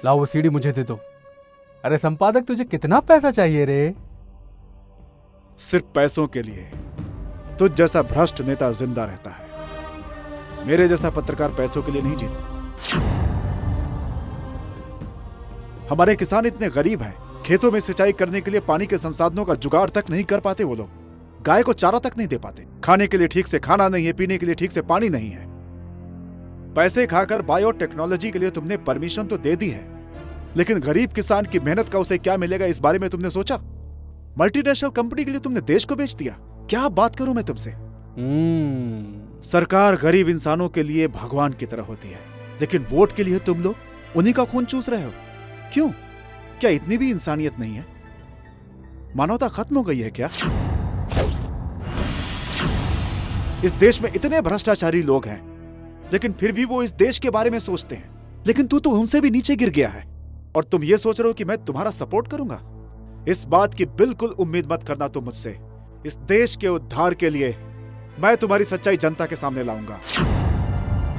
लाओ वो सीडी मुझे दे दो। अरे संपादक, तुझे कितना पैसा चाहिए रे? सिर्फ पैसों के लिए तुझ जैसा भ्रष्ट नेता जिंदा रहता है। मेरे जैसा पत्रकार पैसों के लिए नहीं जीता। हमारे किसान इतने गरीब हैं, खेतों में सिंचाई करने के लिए पानी के संसाधनों का जुगाड़ तक नहीं कर पाते। वो लोग गाय को चारा तक नहीं दे पाते, खाने के लिए ठीक से खाना नहीं है, पीने के लिए ठीक से पानी नहीं है। पैसे खाकर बायोटेक्नोलॉजी के लिए तुमने परमिशन तो दे दी है, लेकिन गरीब किसान की मेहनत का उसे क्या मिलेगा इस बारे में तुमने सोचा? मल्टीनेशनल कंपनी के लिए तुमने देश को बेच दिया। क्या बात करूं मैं तुमसे? सरकार गरीब इंसानों के लिए भगवान की तरह होती है, लेकिन वोट के लिए तुम लोग उन्हीं का खून चूस रहे हो। क्यों? क्या इतनी भी इंसानियत नहीं है? मानवता खत्म हो गई है क्या? इस देश में इतने भ्रष्टाचारी लोग हैं, लेकिन फिर भी वो इस देश के बारे में सोचते हैं। लेकिन तू तो उनसे भी नीचे गिर गया है और तुम ये सोच रहे हो कि मैं तुम्हारा सपोर्ट करूंगा। इस बात की बिल्कुल उम्मीद मत करना तुम मुझसे। इस देश के उद्धार के लिए मैं तुम्हारी सच्चाई जनता के सामने लाऊंगा,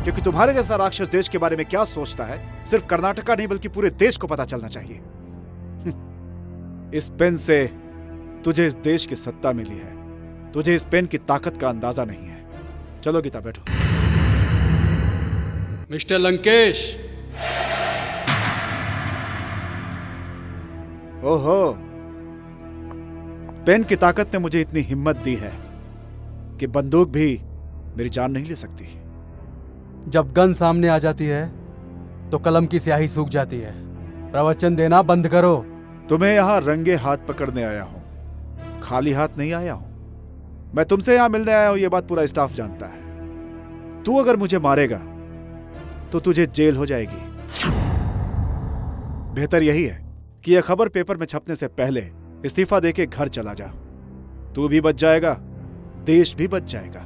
क्योंकि तुम्हारे जैसा राक्षस देश के बारे में क्या सोचता है सिर्फ कर्नाटका नहीं बल्कि पूरे देश को पता चलना चाहिए। इस पेन से तुझे इस देश की सत्ता मिली है, तुझे इस पेन की ताकत का अंदाजा नहीं है। चलो गीता बैठो। मिस्टर लंकेश। ओहो, पेन की ताकत ने मुझे इतनी हिम्मत दी है कि बंदूक भी मेरी जान नहीं ले सकती। जब गन सामने आ जाती है तो कलम की स्याही सूख जाती है। प्रवचन देना बंद करो। तुम्हें यहां रंगे हाथ पकड़ने आया हूं, खाली हाथ नहीं आया हूं। मैं तुमसे यहां मिलने आया हूं, यह बात पूरा स्टाफ जानता है। तू अगर मुझे मारेगा तो तुझे जेल हो जाएगी। बेहतर यही है कि यह खबर पेपर में छपने से पहले इस्तीफा देके घर चला जा। तू भी बच जाएगा, देश भी बच जाएगा।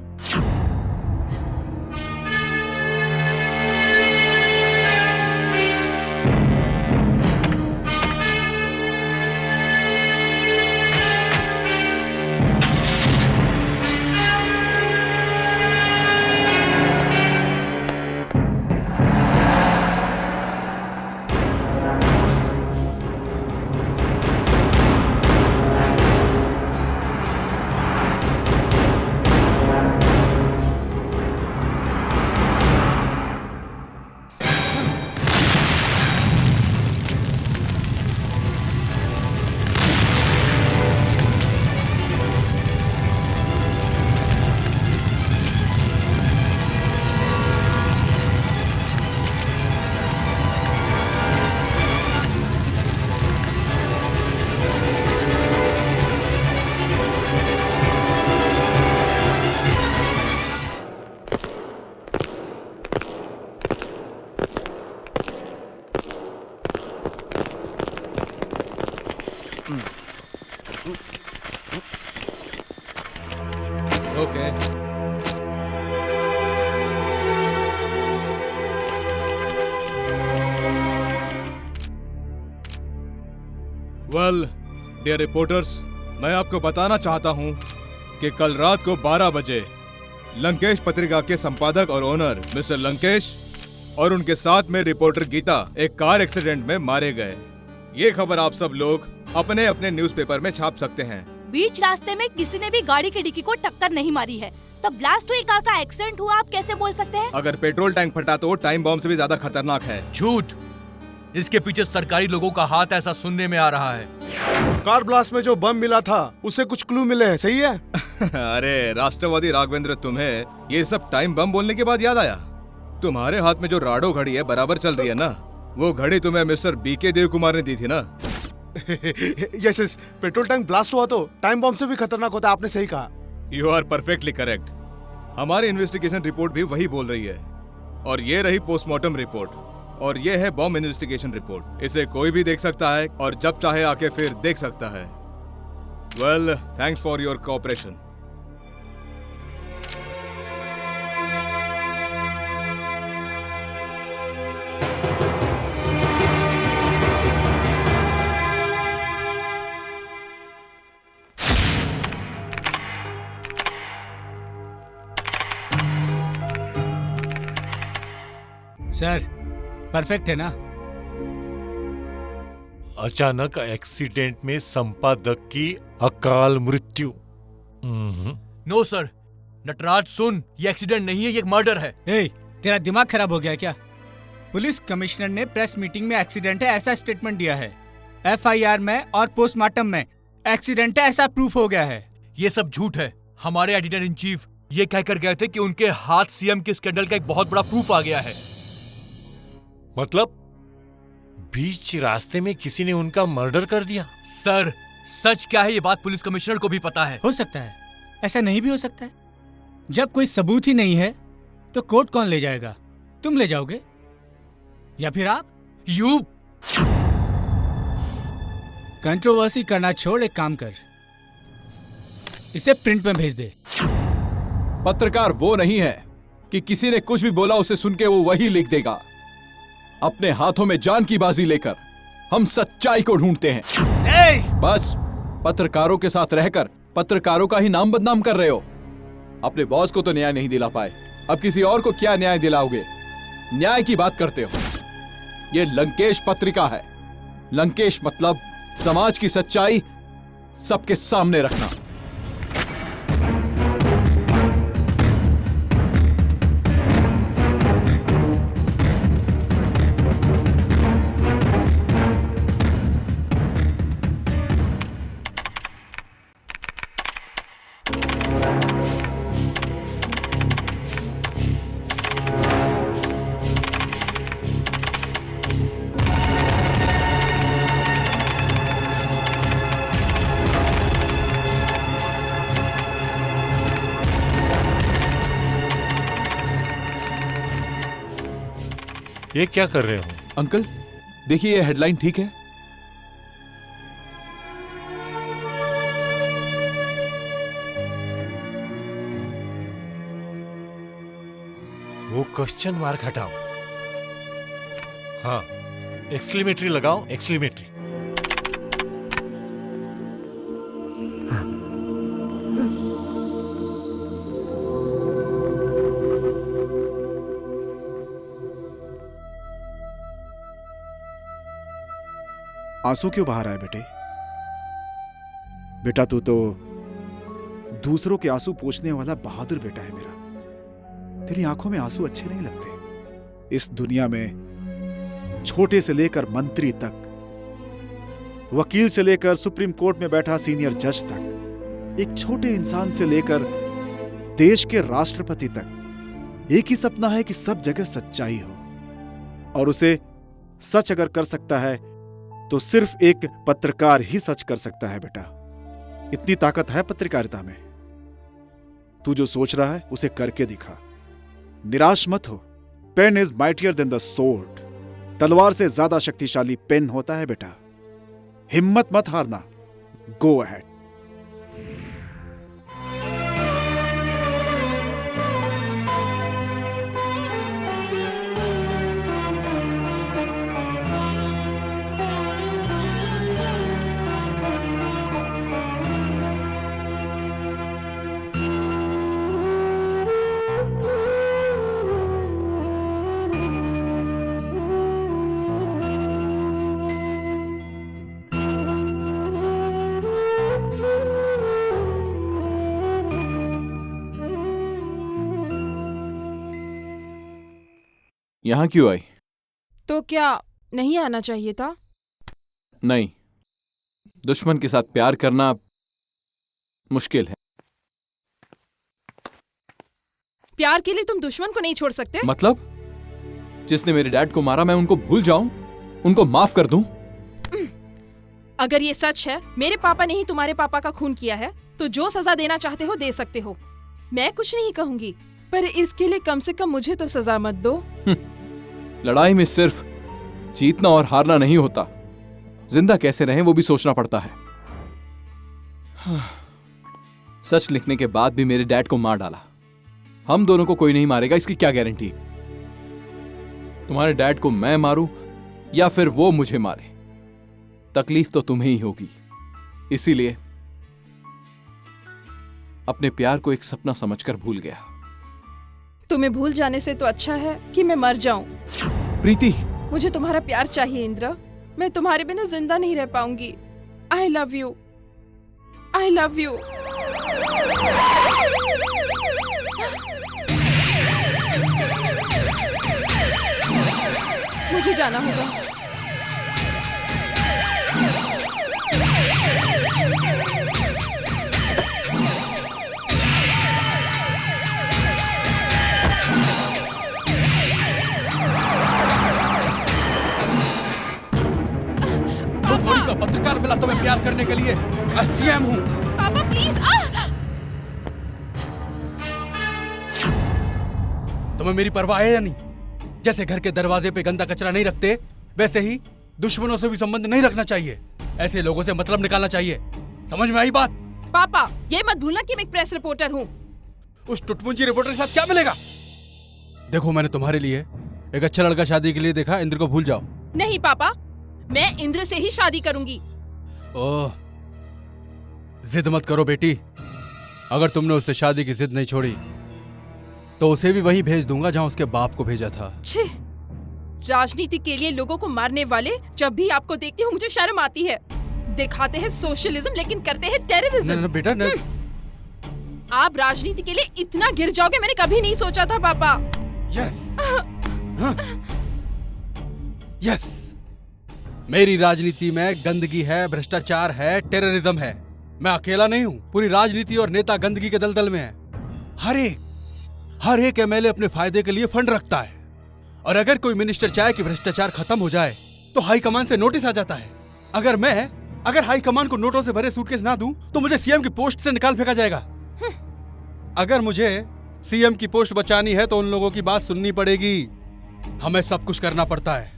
Okay. वेल डियर रिपोर्टर्स, मैं आपको बताना चाहता हूं कि कल रात को 12 बजे लंकेश पत्रिका के संपादक और ओनर मिस्टर लंकेश और उनके साथ में रिपोर्टर गीता एक कार एक्सीडेंट में मारे गए। ये खबर आप सब लोग अपने अपने न्यूज़पेपर में छाप सकते हैं। बीच रास्ते में किसी ने भी गाड़ी की डिक्की को टक्कर नहीं मारी है, तो ब्लास्ट हुई कार का एक्सीडेंट हुआ, आप कैसे बोल सकते हैं? अगर पेट्रोल टैंक फटा तो टाइम बॉम्ब से भी ज्यादा खतरनाक है। झूठ। इसके पीछे सरकारी लोगों का हाथ, ऐसा सुनने में आ रहा है। कार ब्लास्ट में जो बम मिला था उससे कुछ क्लू मिले हैं, सही है? अरे राष्ट्रवादी राघवेंद्र, तुम्हें ये सब टाइम बम बोलने के बाद याद आया। तुम्हारे हाथ में जो राडो घड़ी है बराबर चल रही है ना, वो घड़ी तुम्हें मिस्टर बीके देव कुमार ने दी थी ना। यस, पेट्रोल टैंक ब्लास्ट हुआ तो टाइम बम से भी खतरनाक होता है, आपने सही कहा। You are perfectly correct. हमारी इन्वेस्टिगेशन रिपोर्ट भी वही बोल रही है। और ये रही पोस्टमार्टम रिपोर्ट, और ये है बॉम्ब इन्वेस्टिगेशन रिपोर्ट। इसे कोई भी देख सकता है और जब चाहे आके फिर देख सकता है। Well, thanks for your cooperation. Sir, perfect है ना? अचानक एक्सीडेंट में संपादक की अकाल मृत्यु। नो सर, नटराज सुन, ये एक्सीडेंट नहीं है, ये एक मर्डर है। ए, तेरा दिमाग खराब हो गया क्या? पुलिस कमिश्नर ने प्रेस मीटिंग में एक्सीडेंट है ऐसा स्टेटमेंट दिया है। एफआईआर में और पोस्टमार्टम में एक्सीडेंट है ऐसा प्रूफ हो गया है। ये सब झूठ है। हमारे एडिटर इन चीफ ये कहकर गए थे कि उनके हाथ सीएम के स्कैंडल का एक बहुत बड़ा प्रूफ आ गया है। मतलब बीच रास्ते में किसी ने उनका मर्डर कर दिया? सर, सच क्या है ये बात पुलिस कमिश्नर को भी पता है। हो सकता है, ऐसा नहीं भी हो सकता है। जब कोई सबूत ही नहीं है तो कोर्ट कौन ले जाएगा? तुम ले जाओगे या फिर आप? यू कंट्रोवर्सी करना छोड़, एक काम कर, इसे प्रिंट में भेज दे। पत्रकार वो नहीं है कि किसी ने कुछ भी बोला उसे सुन के वो वही लिख देगा। अपने हाथों में जान की बाजी लेकर हम सच्चाई को ढूंढते हैं। बस पत्रकारों के साथ रहकर पत्रकारों का ही नाम बदनाम कर रहे हो। अपने बॉस को तो न्याय नहीं दिला पाए, अब किसी और को क्या न्याय दिलाओगे? न्याय की बात करते हो। ये लंकेश पत्रिका है। लंकेश मतलब समाज की सच्चाई सबके सामने रखना। ये क्या कर रहे हो? अंकल देखिए, ये हेडलाइन ठीक है? वो क्वेश्चन मार्क हटाओ। हाँ, एक्सक्लेमेटरी लगाओ, एक्सक्लेमेटरी। आंसू क्यों बाहर आए बेटे? बेटा तू तो दूसरों के आंसू पोंछने वाला बहादुर बेटा है मेरा। तेरी आंखों में आंसू अच्छे नहीं लगते। इस दुनिया में छोटे से लेकर मंत्री तक, वकील से लेकर सुप्रीम कोर्ट में बैठा सीनियर जज तक, एक छोटे इंसान से लेकर देश के राष्ट्रपति तक एक ही सपना है कि सब जगह सच्चाई हो। और उसे सच अगर कर सकता है तो सिर्फ एक पत्रकार ही सच कर सकता है बेटा। इतनी ताकत है पत्रकारिता में। तू जो सोच रहा है उसे करके दिखा। निराश मत हो। Pen is mightier than the sword. तलवार से ज्यादा शक्तिशाली पेन होता है बेटा। हिम्मत मत हारना। Go ahead. यहां क्यों आई? तो क्या नहीं आना चाहिए था? नहीं, दुश्मन के साथ प्यार करना मुश्किल है। प्यार के लिए तुम दुश्मन को नहीं छोड़ सकते? मतलब जिसने मेरे डैड को मारा मैं उनको भूल जाऊं, उनको माफ कर दूं? अगर ये सच है मेरे पापा ने ही तुम्हारे पापा का खून किया है तो जो सजा देना चाहते हो दे सकते हो। मैं कुछ नहीं कहूंगी, पर इसके लिए कम से कम मुझे तो सजा मत दो। लड़ाई में सिर्फ जीतना और हारना नहीं होता, जिंदा कैसे रहें वो भी सोचना पड़ता है। सच लिखने के बाद भी मेरे डैड को मार डाला। हम दोनों को कोई नहीं मारेगा, इसकी क्या गारंटी? तुम्हारे डैड को मैं मारूं या फिर वो मुझे मारे, तकलीफ तो तुम्हें ही होगी। इसीलिए अपने प्यार को एक सपना समझकर भूल गया। तुम्हें भूल जाने से तो अच्छा है कि मैं मर जाऊं। प्रीति, मुझे तुम्हारा प्यार चाहिए इंद्र। मैं तुम्हारे बिना जिंदा नहीं रह पाऊंगी। I love you, I love you. मुझे जाना होगा। पत्रकार मिला तुम्हें प्यार करने के लिए। मैं सीएम हूँ। पापा प्लीज। तुम्हें मेरी परवाह है या नहीं? जैसे घर के दरवाजे पे गंदा कचरा नहीं रखते, वैसे ही दुश्मनों से भी संबंध नहीं रखना चाहिए। ऐसे लोगों से मतलब निकालना चाहिए। समझ में आई बात? पापा ये मत भूलना कि मैं एक प्रेस रिपोर्टर हूँ। उस टुटमुंजी रिपोर्टर के साथ क्या मिलेगा? देखो, मैंने तुम्हारे लिए एक अच्छा लड़का शादी के लिए देखा। इंद्र को भूल जाओ। नहीं पापा, मैं इंद्र से ही शादी करूंगी। ओह, जिद मत करो बेटी। अगर तुमने उससे शादी की जिद नहीं छोड़ी तो उसे भी वहीं भेज दूंगा जहां उसके बाप को भेजा था। छी, राजनीति के लिए लोगों को मारने वाले, जब भी आपको देखती हूँ मुझे शर्म आती है। दिखाते हैं सोशलिज्म लेकिन करते हैं टेररिज्म। बेटा न... आप राजनीति के लिए इतना गिर जाओगे मैंने कभी नहीं सोचा था पापा। यस, मेरी राजनीति में गंदगी है, भ्रष्टाचार है, टेररिज्म है। मैं अकेला नहीं हूँ, पूरी राजनीति और नेता गंदगी के दलदल में है। हर एक एमएलए अपने फायदे के लिए फंड रखता है, और अगर कोई मिनिस्टर चाहे कि भ्रष्टाचार खत्म हो जाए तो हाईकमान से नोटिस आ जाता है। अगर हाईकमान को नोटों से भरे सूटकेस ना दूं तो मुझे सीएम की पोस्ट से निकाल फेंका जाएगा। अगर मुझे सीएम की पोस्ट बचानी है तो उन लोगों की बात सुननी पड़ेगी। हमें सब कुछ करना पड़ता है।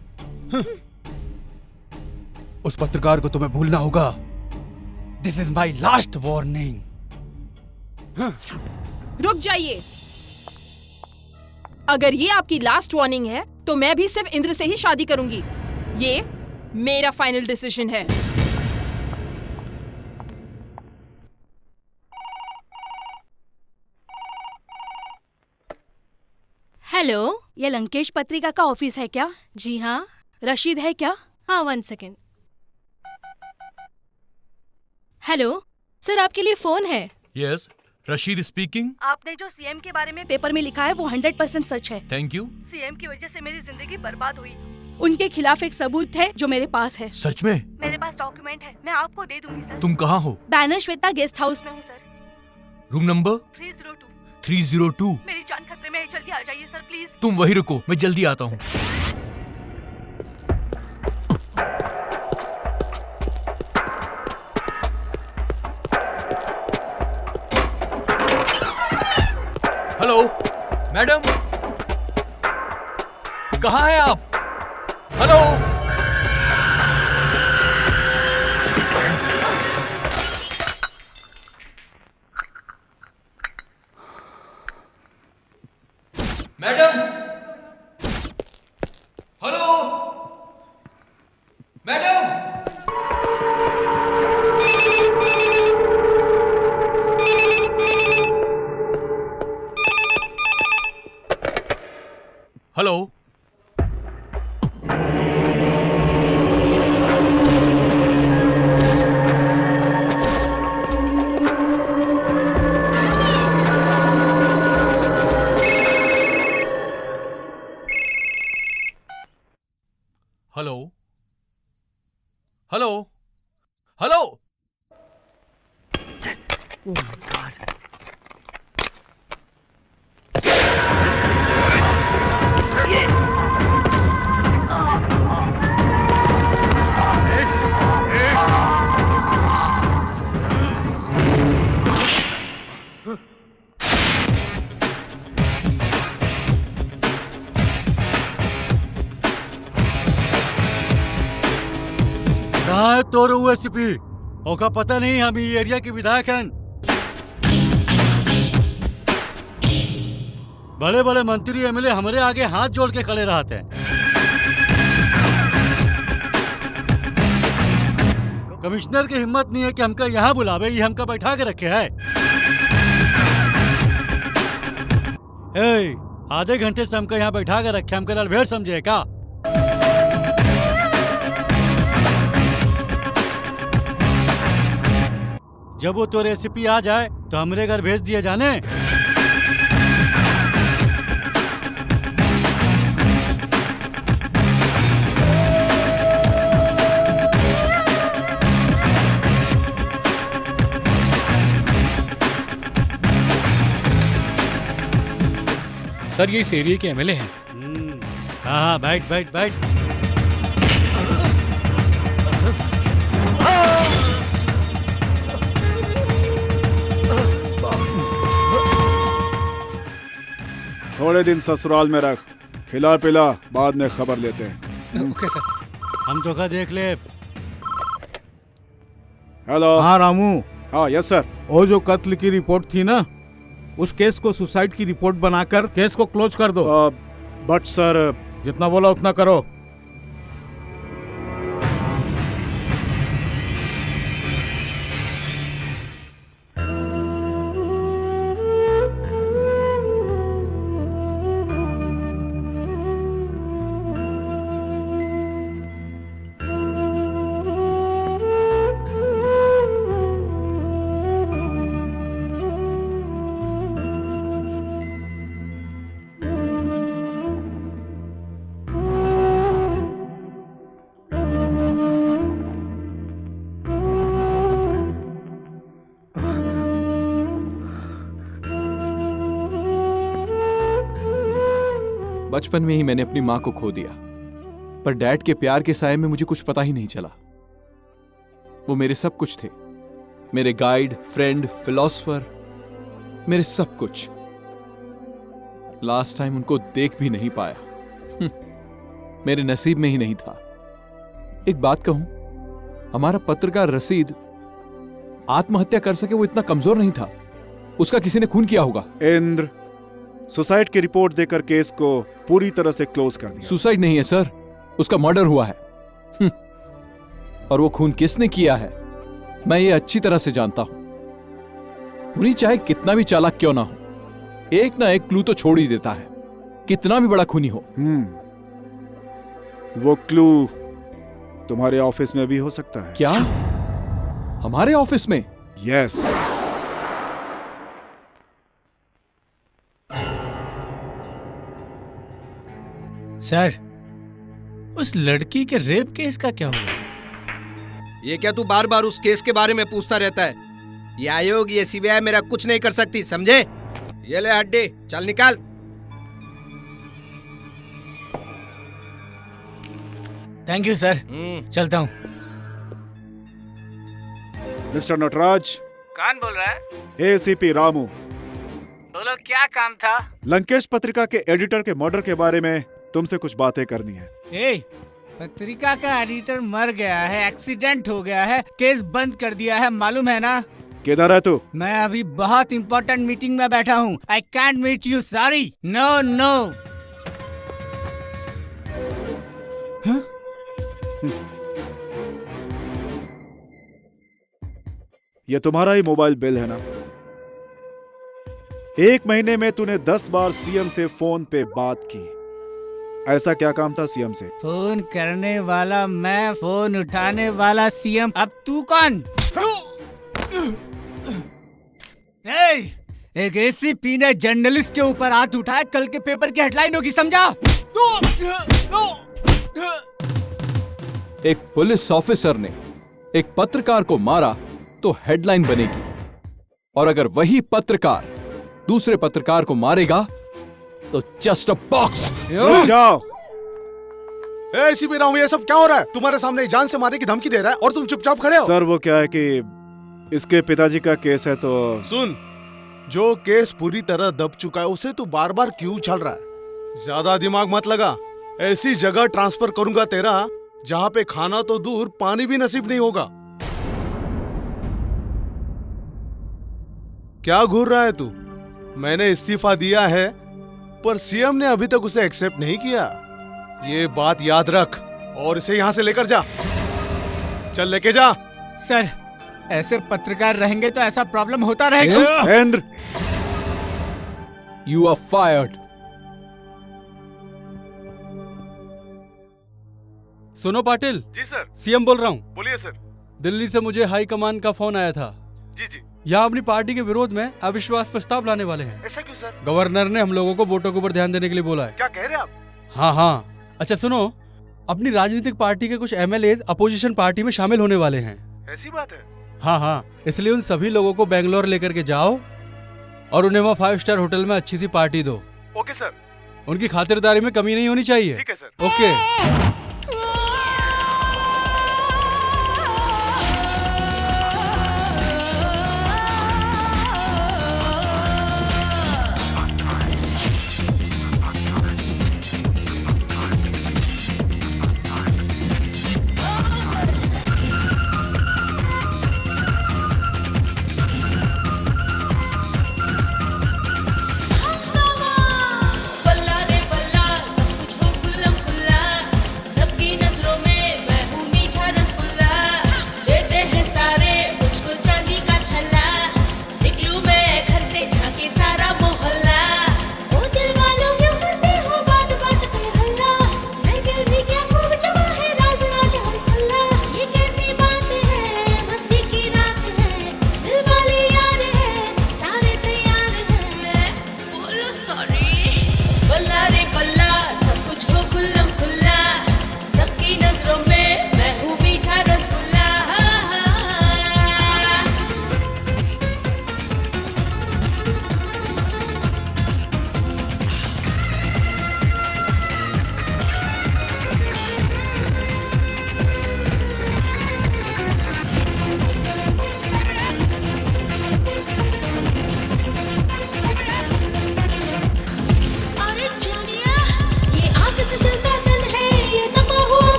उस पत्रकार को तुम्हें भूलना होगा। This is my last warning. रुक जाइए, अगर ये आपकी लास्ट वार्निंग है तो मैं भी सिर्फ इंद्र से ही शादी करूंगी। ये मेरा फाइनल डिसीजन है। हेलो, ये लंकेश पत्रिका का ऑफिस है क्या? जी हाँ। रशीद है क्या? हाँ, 1 सेकेंड। हेलो सर, आपके लिए फोन है। Yes, Rashid speaking. आपने जो सीएम के बारे में पेपर में लिखा है वो 100% सच है। Thank you. सीएम की वजह से मेरी जिंदगी बर्बाद हुई। उनके खिलाफ एक सबूत है जो मेरे पास है। सच में? मेरे पास डॉक्यूमेंट है, मैं आपको दे दूंगी सर। तुम कहाँ हो? बैनर श्वेता गेस्ट हाउस में हूँ सर। Room number 302। मेरी जान खतरे में है, जल्दी आ जाइए सर प्लीज। तुम वहीं रुको, मैं जल्दी आता हूँ। हेलो मैडम, कहाँ हैं आप? Hello, madam, hello madam. Hello, hello, hello, hello. कहाँ है तोरो एसपी? ओका पता नहीं, हम ये एरिया के विधायक हैं। बड़े बड़े मंत्री एमएलए हमारे आगे हाथ जोड़ के खड़े रहते हैं। कमिश्नर की हिम्मत नहीं है कि हमका यहाँ बुलावे, ये हमका बैठा के रखे है। आधे घंटे से हमका यहाँ बैठा के रखे, हमका लड़भेड़ समझे का? जब वो तो रेसिपी आ जाए तो हमरे घर भेज दिए जाने। सर ये इस एरिया के एमएलए हैं। हाँ, बैठ बैठ बैठ। थोड़े दिन ससुराल में रख, खिला पिला, बाद में खबर लेते हैं। Okay sir. हम तो का देख ले। हेलो। हाँ रामू। हाँ यस सर। वो जो कत्ल की रिपोर्ट थी ना, उस केस को सुसाइड की रिपोर्ट बनाकर केस को क्लोज कर दो। बट सर, जितना बोला उतना करो। बचपन में ही मैंने अपनी मां को खो दिया, पर डैड के प्यार के साये में मुझे कुछ पता ही नहीं चला। वो मेरे सब कुछ थे, मेरे गाइड, फ्रेंड, फिलोसोफर, मेरे सब कुछ। लास्ट टाइम उनको देख भी नहीं पाया। मेरे नसीब में ही नहीं था। एक बात कहूं, हमारा पत्रकार रसीद आत्महत्या कर सके वो इतना कमजोर नहीं था। उसका किसी ने खून किया होगा। इंद्र, सुसाइड की रिपोर्ट देकर केस को पूरी तरह से क्लोज कर दिया। सुसाइड नहीं है सर, उसका मर्डर हुआ है। और वो खून किसने किया है मैं ये अच्छी तरह से जानता हूं। पुनी चाहे कितना भी चालाक क्यों ना हो, एक ना एक क्लू तो छोड़ ही देता है, कितना भी बड़ा खूनी हो। वो क्लू तुम्हारे ऑफिस में भी हो सकता है। क्या? हमारे ऑफिस में? यस। सर, उस लड़की के रेप केस का क्या हुआ? ये क्या तू बार बार उस केस के बारे में पूछता रहता है? ये आयोग, ये सीबीआई मेरा कुछ नहीं कर सकती, समझे? ये ले हड्डी, चल निकाल। थैंक यू सर, चलता हूँ। मिस्टर नटराज। कौन बोल रहा है? एसीपी रामू। बोलो, क्या काम था? लंकेश पत्रिका के एडिटर के मर्डर के बारे में तुमसे कुछ बातें करनी है। पत्रिका का एडिटर मर गया है, एक्सीडेंट हो गया है, केस बंद कर दिया है, मालूम है ना? किधर है तू? मैं अभी बहुत इम्पोर्टेंट मीटिंग में बैठा हूँ। I can't meet you, sorry. No no. ये तुम्हारा ही मोबाइल बिल है ना? एक महीने में तूने 10 बार सीएम से फोन पे बात की। ऐसा क्या काम था सीएम से? फोन करने वाला मैं, फोन उठाने वाला सीएम। अब तू कौन? एक एसीपी ने जर्नलिस्ट के ऊपर हाथ उठाया, कल के पेपर की हेडलाइन होगी, समझा? एक पुलिस ऑफिसर ने एक पत्रकार को मारा तो हेडलाइन बनेगी, और अगर वही पत्रकार दूसरे पत्रकार को मारेगा तो जस्ट अ बॉक्स। जाओ। एसीपी रामू, ये सब क्या हो रहा है? तुम्हारे सामने जान से मारने की धमकी दे रहा है और तुम चुपचाप खड़े हो। सर, वो क्या है कि इसके पिताजी का केस है तो। सुन, जो केस पूरी तरह दब चुका है उसे तू बार बार क्यों उछाल रहा है? ज्यादा दिमाग मत लगा। ऐसी जगह ट्रांसफर करूंगा तेरा जहाँ पे खाना तो दूर, पानी भी नसीब नहीं होगा। क्या घूर रहा है तू? मैंने इस्तीफा दिया है, पर सीएम ने अभी तक उसे एक्सेप्ट नहीं किया। ये बात याद रख और इसे यहाँ से लेकर जा। चल, लेके जा। सर, ऐसे पत्रकार रहेंगे तो ऐसा प्रॉब्लम होता रहेगा। Indra, you are fired. सुनो पाटिल। जी सर। सीएम बोल रहा हूँ। बोलिए सर। दिल्ली से मुझे हाई कमान का फोन आया था। जी जी। यहाँ अपनी पार्टी के विरोध में अविश्वास प्रस्ताव लाने वाले हैं। ऐसा क्यों सर? गवर्नर ने हम लोगों को वोटों के ऊपर ध्यान देने के लिए बोला है। क्या कह रहे हैं आप? हाँ हाँ। अच्छा सुनो, अपनी राजनीतिक पार्टी के कुछ एमएलए अपोजिशन पार्टी में शामिल होने वाले हैं। ऐसी बात है? हाँ हाँ, इसलिए उन सभी लोगों को बेंगलोर लेकर के जाओ और उन्हें वहाँ 5 स्टार होटल में अच्छी सी पार्टी दो। Okay sir. उनकी खातिरदारी में कमी नहीं होनी चाहिए। ठीक है सर। ओके। बल्ला रे बल्ला, सब कुछ हो खुल्लम खुल्ला,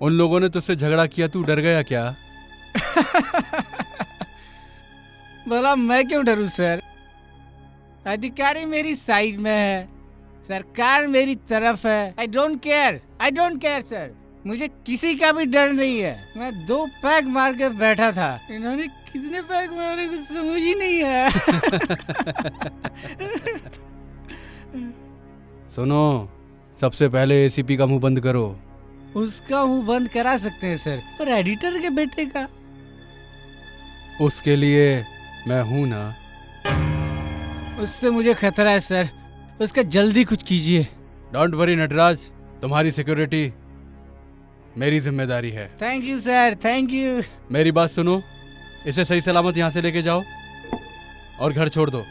उन लोगों ने तुझसे झगड़ा किया, तू डर गया क्या? भला मैं क्यों डरूं सर? अधिकारी मेरी साइड में है, सरकार मेरी तरफ है। आई डोंट केयर सर, मुझे किसी का भी डर नहीं है। मैं 2 पैग मार के बैठा था, इन्होंने कितने पैग मारे कुछ समझ ही नहीं है। सुनो, सबसे पहले एसीपी का मुंह बंद करो। उसका मुंह बंद करा सकते हैं सर, पर एडिटर के बेटे का? उसके लिए मैं हूं ना। उससे मुझे खतरा है सर, उसका जल्दी कुछ कीजिए। डोंट वरी नटराज, तुम्हारी सिक्योरिटी मेरी जिम्मेदारी है। Thank you sir, thank you. मेरी बात सुनो, इसे सही सलामत यहाँ से लेके जाओ और घर छोड़ दो।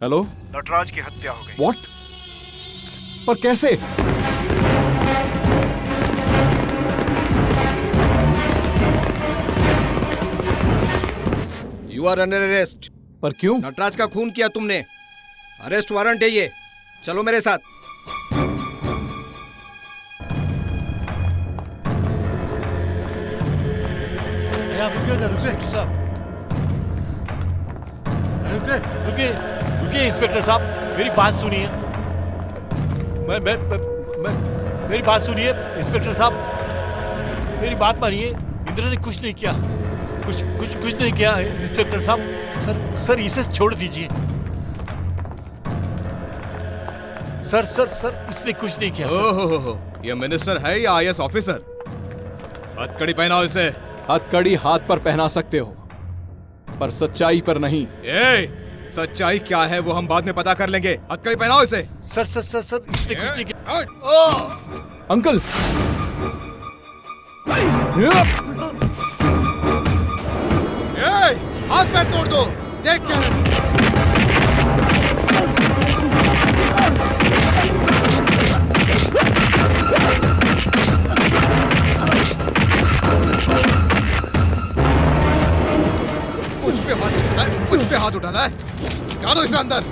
हेलो, नटराज की हत्या हो गई। व्हाट? पर कैसे? You are under arrest. पर क्यों? नटराज का खून किया तुमने, अरेस्ट वारंट है ये। चलो मेरे साथ। रुकिए इंस्पेक्टर साहब, मेरी बात सुनिए। मेरी बात सुनिए इंस्पेक्टर साहब, मेरी बात मानिए। इंद्र ने कुछ नहीं किया, कुछ नहीं किया इंस्पेक्टर साहब। सर इसे छोड़ दीजिए। सर इसने कुछ नहीं किया। ओहो, ये मिनिस्टर है या IAS ऑफिसर? हथकड़ी पहनाओ इसे। हथकड़ी हाथ पर पहना सकते हो, पर सच्चाई पर नहीं। सच्चाई क्या है वो हम बाद में पता कर लेंगे। हथकड़ी पहनाओ इसे। सर इसने कुछ नहीं किया। अंकल, हाथ पैर तोड़ दो, देख क्या है। कुछ पे हाथ उठाता है, क्या दो इसे अंदर।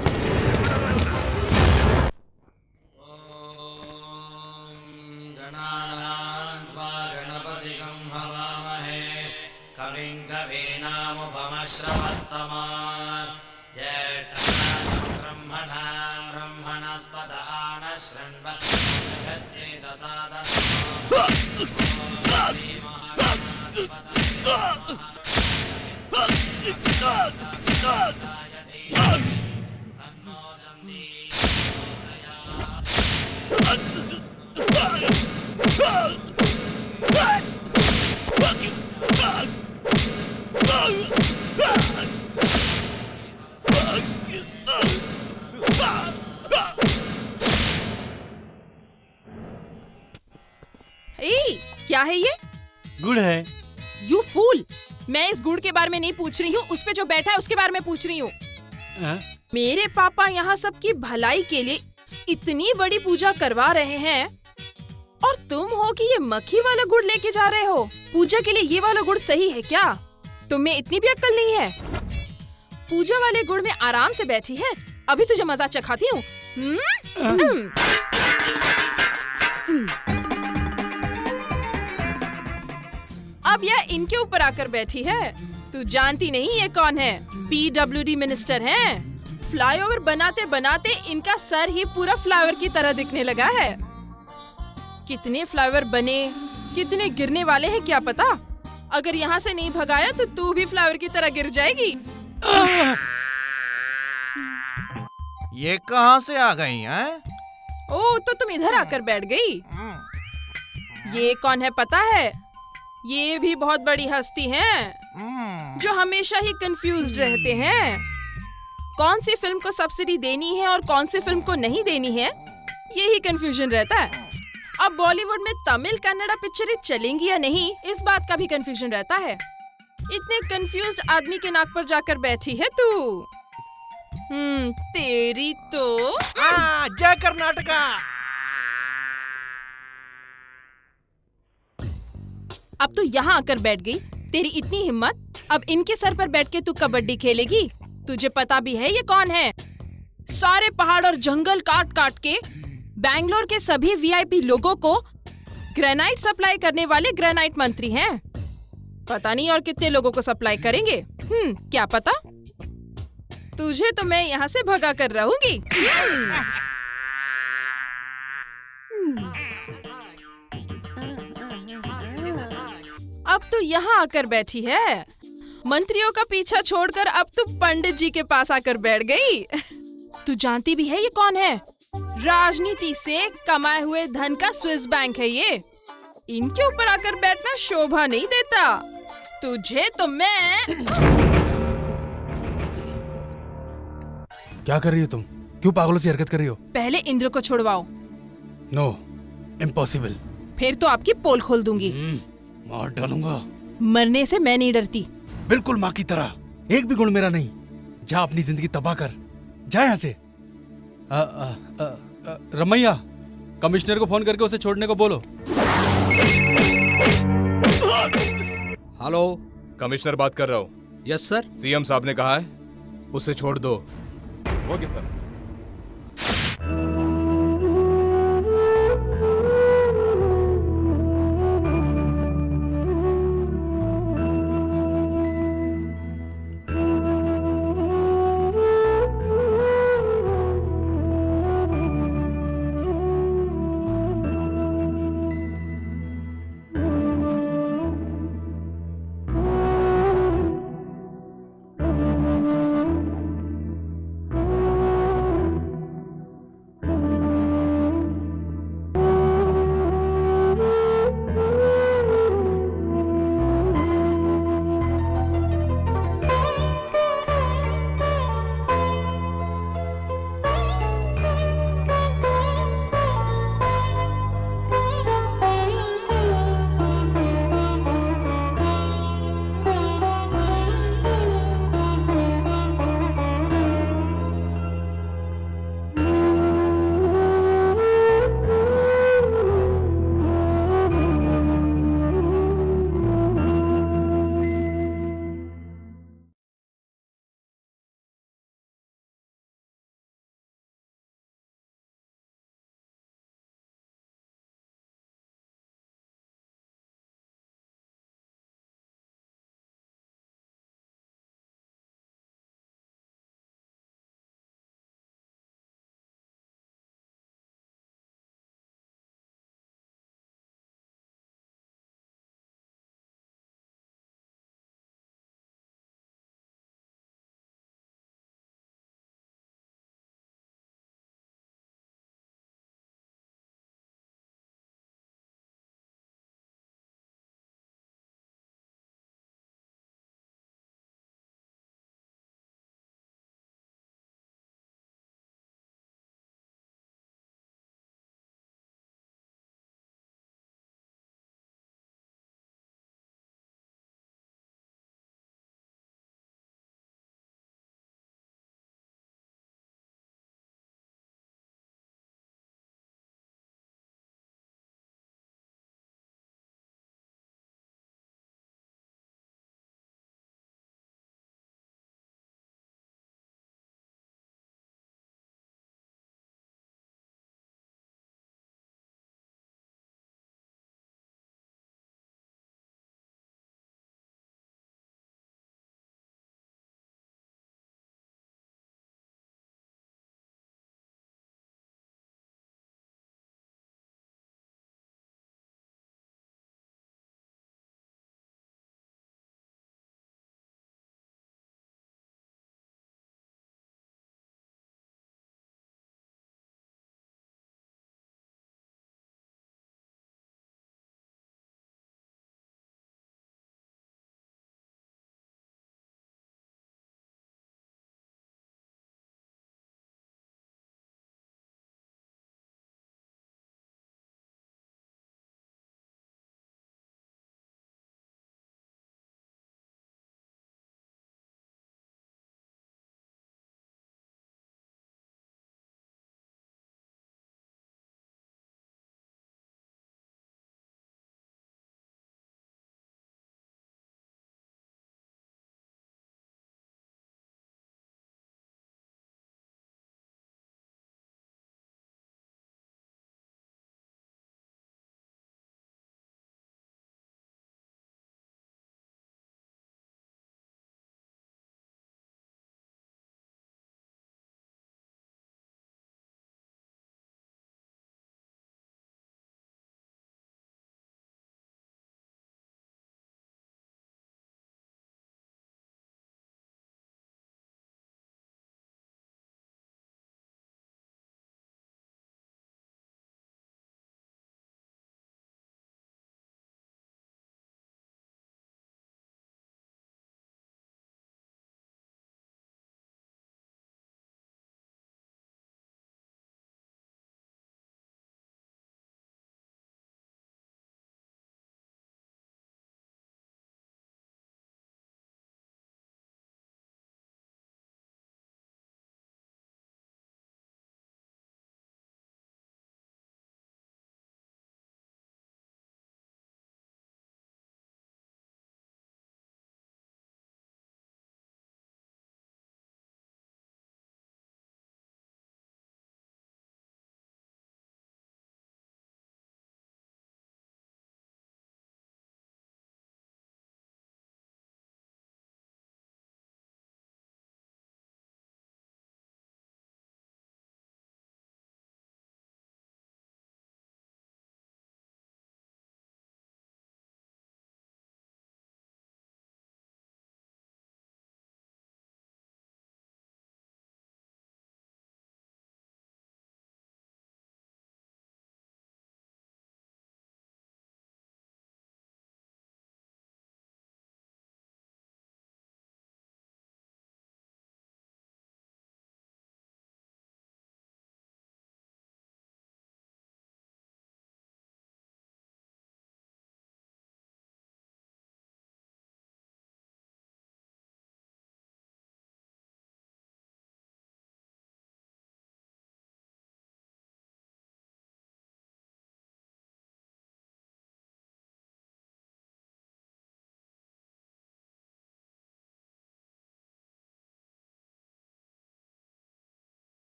क्या है ये? गुड़ है। यू फूल, मैं इस गुड़ के बारे में नहीं पूछ रही हूँ, उस पे जो बैठा है उसके बारे में पूछ रही हूँ। मेरे पापा यहाँ सबकी भलाई के लिए इतनी बड़ी पूजा करवा रहे हैं और तुम हो कि ये मक्खी वाला गुड़ लेके जा रहे हो। पूजा के लिए ये वाला गुड़ सही है क्या? तुम में इतनी भी अक्ल नहीं है? पूजा वाले गुड़ में आराम से बैठी है, अभी तुझे मजा चखाती हूँ। अब यह इनके ऊपर आकर बैठी है। तू जानती नहीं ये कौन है? PWD मिनिस्टर हैं। फ्लाईओवर बनाते बनाते इनका सर ही पूरा फ्लाईओवर की तरह दिखने लगा है। कितने फ्लाईओवर बने, कितने गिरने वाले हैं क्या पता। अगर यहाँ से नहीं भगाया तो तू भी फ्लाईओवर की तरह गिर जाएगी। ये कहाँ से आ गई हैं? ओ, तो तुम इधर आकर बैठ गई। ये कौन है पता है? ये भी बहुत बड़ी हस्ती हैं, जो हमेशा ही कंफ्यूज्ड रहते हैं। कौन सी फिल्म को सब्सिडी देनी है और कौन सी फिल्म को नहीं देनी है, यही कंफ्यूजन रहता है। अब बॉलीवुड में तमिल कन्नड़ा पिक्चरें चलेंगी या नहीं, इस बात का भी कंफ्यूजन रहता है। इतने कंफ्यूज्ड आदमी के नाक पर जाकर बैठी है तू। तेरी तो जय कर्नाटका। अब तो यहाँ आकर बैठ गई। तेरी इतनी हिम्मत, अब इनके सर पर बैठ के तू कबड्डी खेलेगी? तुझे पता भी है ये कौन है? सारे पहाड़ और जंगल काट काट के बैंगलोर के सभी वीआईपी लोगों को ग्रेनाइट सप्लाई करने वाले ग्रेनाइट मंत्री हैं। पता नहीं और कितने लोगों को सप्लाई करेंगे। क्या पता। तुझे तो मैं यहाँ से भगा कर रहूंगी। अब तो यहाँ आकर बैठी है। मंत्रियों का पीछा छोड़कर अब तो पंडित जी के पास आकर बैठ गई। तू जानती भी है ये कौन है? राजनीति से कमाए हुए धन का स्विस बैंक है ये। इनके ऊपर आकर बैठना शोभा नहीं देता। तुझे तो मैं। क्या कर रही हो तुम? क्यों पागलों सी हरकत कर रही हो? पहले इंद्र को छुड़वाओ। No, impossible. फिर तो आपकी पोल खोल दूंगी। मार डालूंगा। मरने से मैं नहीं डरती। बिल्कुल माँ की तरह। एक भी गुण मेरा नहीं। जा अपनी जिंदगी तबाह कर। जा यहाँ से। रमैया, कमिश्नर को फोन करके उसे छोड़ने को बोलो। हेलो, कमिश्नर बात कर रहा हूँ। Yes sir. सीएम साहब ने कहा है उसे छोड़ दो। Okay sir.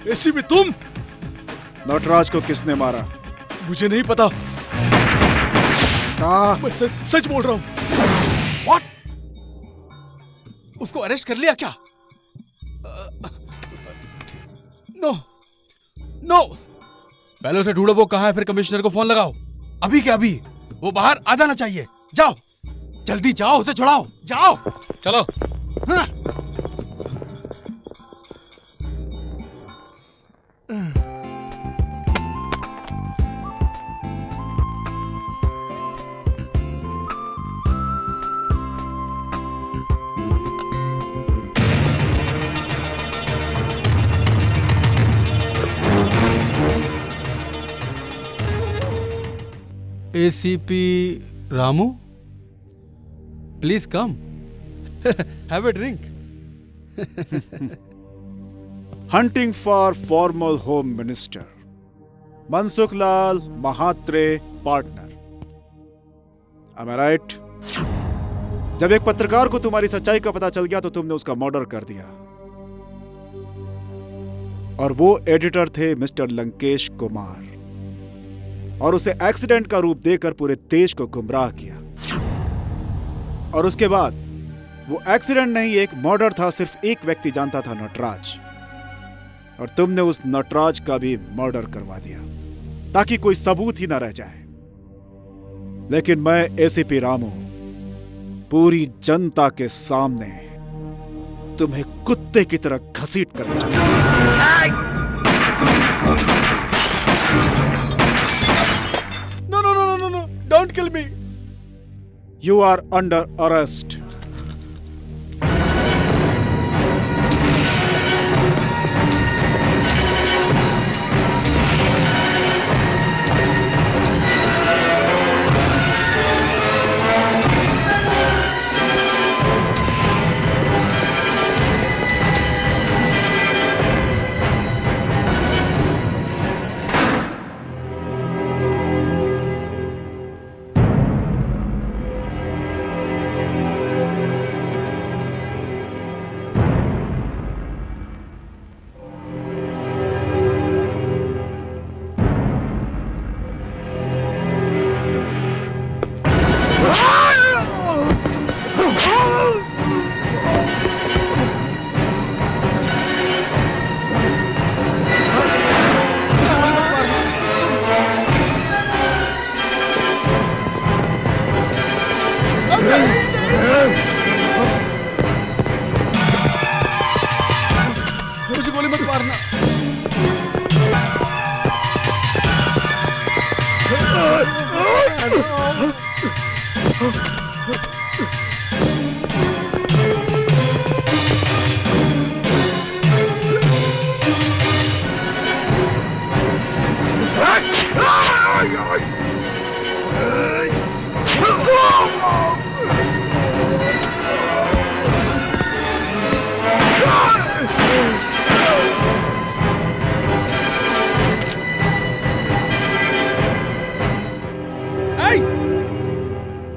एसीपी तुम? नटराज को किसने मारा? मुझे नहीं पता। मैं सच बोल रहा हूँ। What? उसको अरेस्ट कर लिया क्या? No no. पहले उसे ढूंढो, वो कहाँ है, फिर कमिश्नर को फोन लगाओ। अभी क्या अभी? वो बाहर आ जाना चाहिए। जाओ जल्दी जाओ, उसे छुड़ाओ, जाओ। चलो। हाँ। ACP Ramu, please come, have a drink. Hunting for formal home minister Mansukh Lal Mhatre partner. Am I right? जब एक पत्रकार को तुम्हारी सच्चाई का पता चल गया तो तुमने उसका मर्डर कर दिया, और वो एडिटर थे मिस्टर लंकेश कुमार, और उसे एक्सीडेंट का रूप देकर पूरे देश को गुमराह किया। और उसके बाद वो एक्सीडेंट नहीं, एक मर्डर था। सिर्फ एक व्यक्ति जानता था, नटराज, और तुमने उस नटराज का भी मर्डर करवा दिया ताकि कोई सबूत ही ना रह जाए। लेकिन मैं एसीपी रामू पूरी जनता के सामने तुम्हें कुत्ते की तरह घसीट करना चाहता हूं। No, don't kill me. You are under arrest. मुझे गोली मत मारना।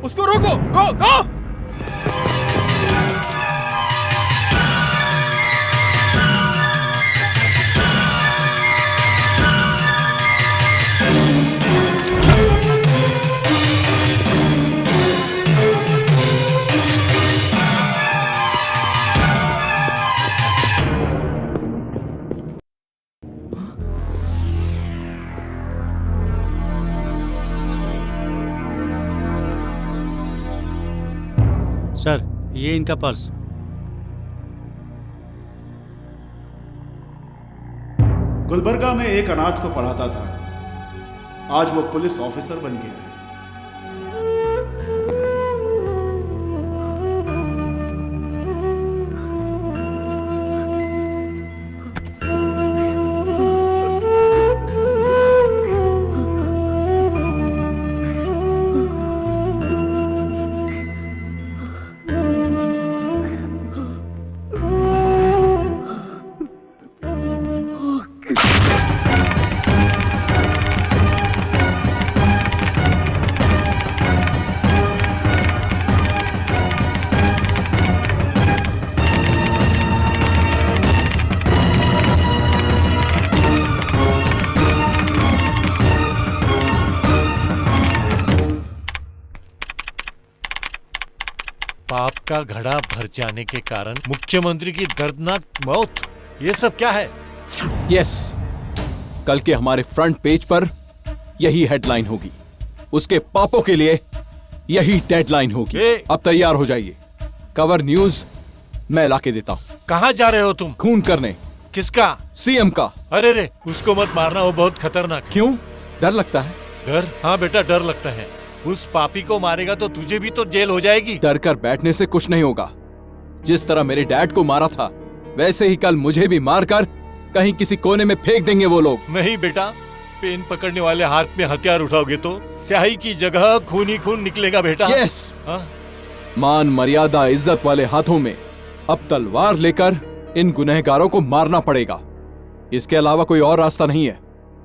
उसको रोको, गो गो। सर, ये इनका पर्स। गुलबर्गा में एक अनाथ को पढ़ाता था, आज वो पुलिस ऑफिसर बन गया है। का घड़ा भर जाने के कारण मुख्यमंत्री की दर्दनाक मौत, ये सब क्या है? यस, कल के हमारे फ्रंट पेज पर यही हेडलाइन होगी। उसके पापों के लिए यही डेडलाइन होगी। अब तैयार हो जाइए, कवर न्यूज मैं लाके देता हूँ। कहाँ जा रहे हो तुम? खून करने। किसका? सीएम का। अरे रे, उसको मत मारना, वो बहुत खतरनाक है। क्यों? डर लगता है? डर? हाँ बेटा, डर लगता है। उस पापी को मारेगा तो तुझे भी तो जेल हो जाएगी। डर कर बैठने से कुछ नहीं होगा। जिस तरह मेरे डैड को मारा था, वैसे ही कल मुझे भी मारकर कहीं किसी कोने में फेंक देंगे वो लोग। नहीं बेटा, पेन पकड़ने वाले हाथ में हथियार उठाओगे तो स्याही की जगह खून ही खून निकलेगा बेटा। यस। मान मर्यादा इज्जत वाले हाथों में अब तलवार लेकर इन गुनहगारों को मारना पड़ेगा। इसके अलावा कोई और रास्ता नहीं है।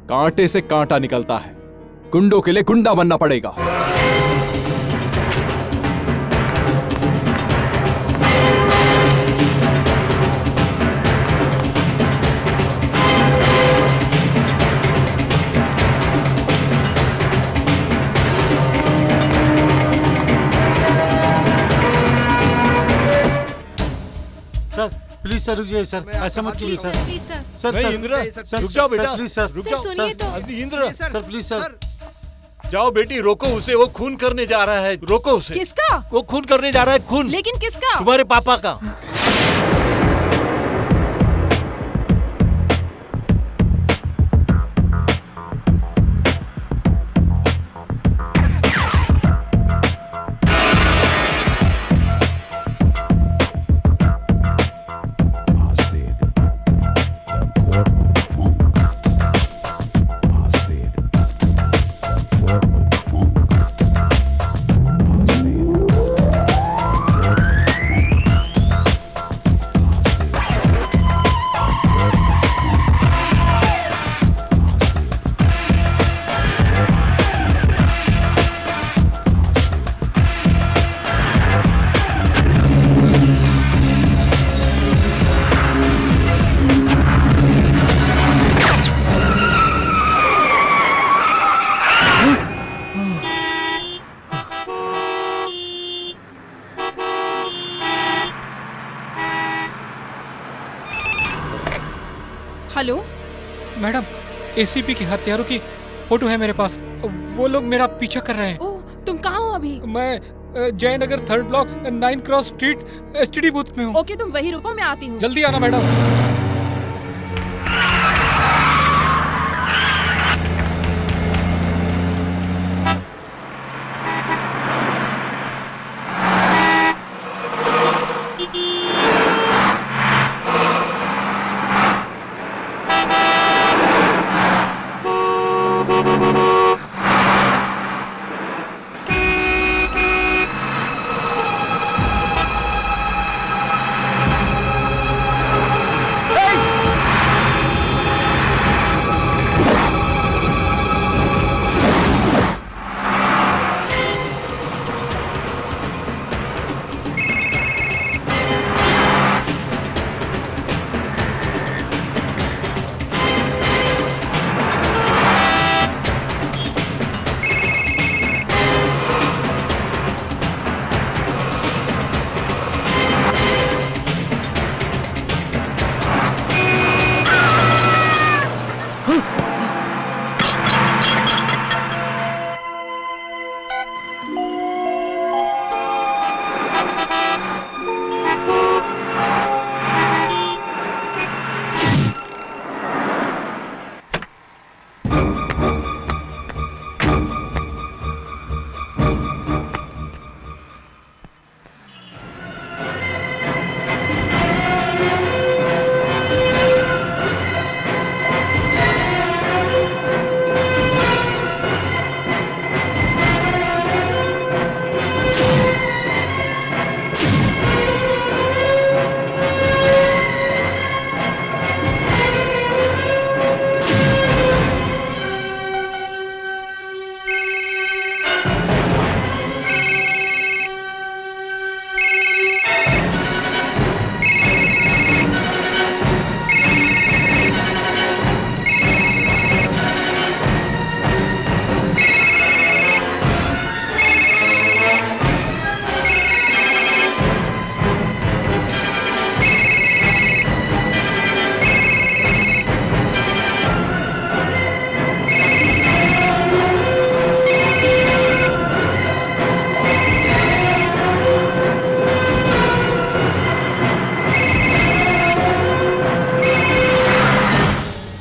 कांटे से कांटा निकलता है, गुंडों के लिए गुंडा बनना पड़ेगा। सर प्लीज सर रुक जाइए सर, ऐसा मत कीजिए सर। Please sir. सर नहीं, सर इंदिरा, सर, रुक जाओ बेटा, प्लीज सर, रुक सर, जाओ। सुनिए तो। Indira, sir please sir. जाओ बेटी, रोको उसे, वो खून करने जा रहा है, रोको उसे। किसका? वो खून करने जा रहा है, खून। लेकिन किसका? तुम्हारे पापा का। हेलो मैडम, एसीपी के हत्यारों की फोटो है मेरे पास। वो लोग मेरा पीछा कर रहे हैं। ओह, तुम कहाँ हो अभी? मैं Jaynagar 3rd block 9 cross street STD booth में हूँ। ओके, तुम वही रुको, मैं आती हूँ। जल्दी आना मैडम।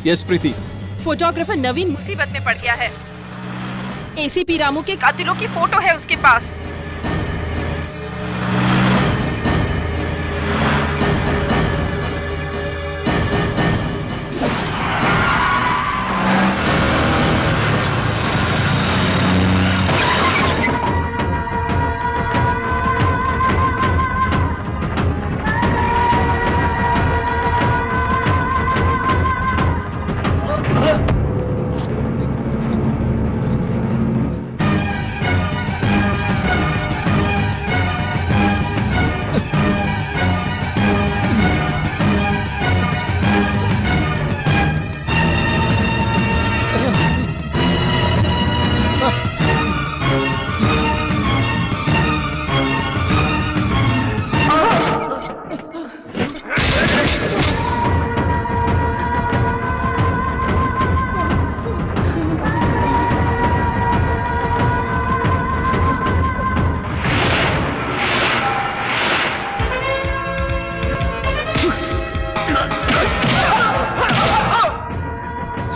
यस प्रीति। फोटोग्राफर नवीन मुसीबत में पड़ गया है। एसीपी रामू के कातिलों की फोटो है उसके पास।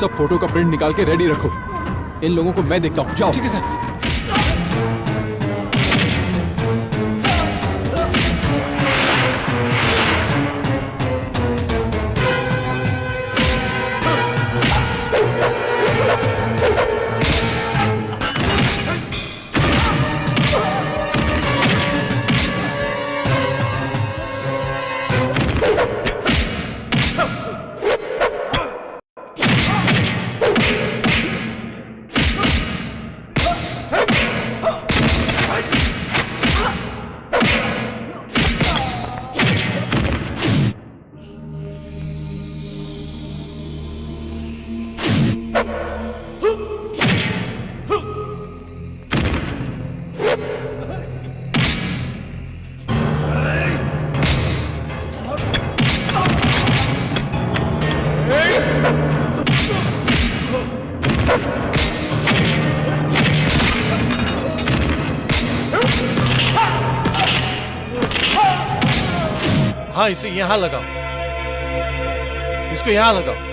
सब फोटो का प्रिंट निकाल के रेडी रखो। इन लोगों को मैं देखता हूँ। जाओ। ठीक है सर। हाँ, इसे यहाँ लगाओ, इसको यहाँ लगाओ।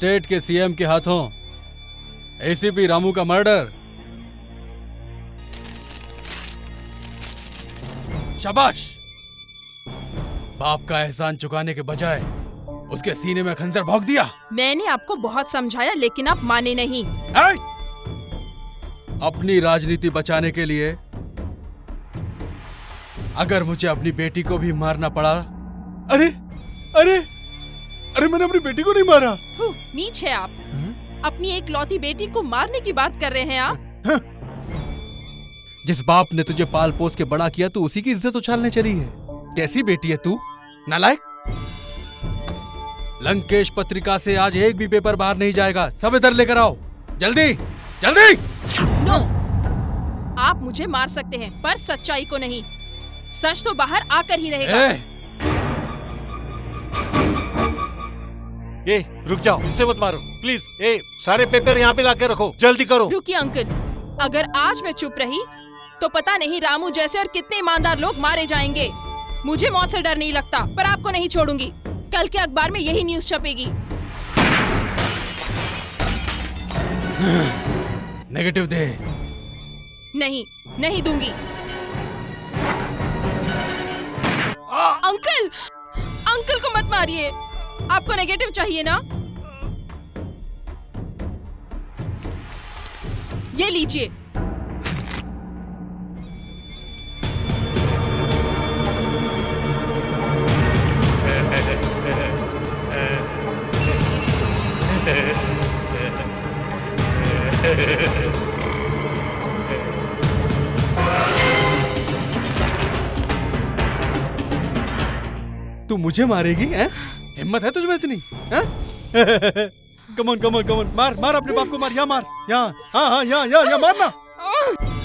स्टेट के सीएम के हाथों एसीपी रामू का मर्डर। शाबाश। बाप का एहसान चुकाने के बजाय उसके सीने में खंजर भोंक दिया। मैंने आपको बहुत समझाया लेकिन आप माने नहीं। अपनी राजनीति बचाने के लिए अगर मुझे अपनी बेटी को भी मारना पड़ा। अरे अरे अरे मैंने अपनी बेटी को नहीं मारा। नीच है आप। अपनी एक लौती बेटी को मारने की बात कर रहे हैं आप। जिस बाप ने तुझे पाल पोस के बड़ा किया तू उसी की इज्जत उछालने चली है। कैसी बेटी है तू, नालायक। लंकेश पत्रिका से आज एक भी पेपर बाहर नहीं जाएगा। सब इधर लेकर आओ, जल्दी जल्दी। नो, आप मुझे मार सकते हैं पर सच्चाई को नहीं। सच तो बाहर आकर ही रहेगा। ए, रुक जाओ, इसे मत मारो प्लीज। ए, सारे पेपर यहाँ पे लाके रखो, जल्दी करो। रुकिए अंकल, अगर आज मैं चुप रही तो पता नहीं रामू जैसे और कितने ईमानदार लोग मारे जाएंगे। मुझे मौत से डर नहीं लगता, पर आपको नहीं छोड़ूंगी। कल के अखबार में यही न्यूज़ छपेगी। नेगेटिव दे। नहीं, नहीं दूंगी। अंकल, अंकल को मत मारिए। आपको नेगेटिव चाहिए ना? ये लीजिए। तू मुझे मारेगी हैं? हिम्मत है तुझमें इतनी? कमॉन कमॉन कमॉन, मार मार अपने बाप को, मार। यहाँ मार, यहाँ। हाँ हाँ यहाँ यहाँ यहाँ मारना।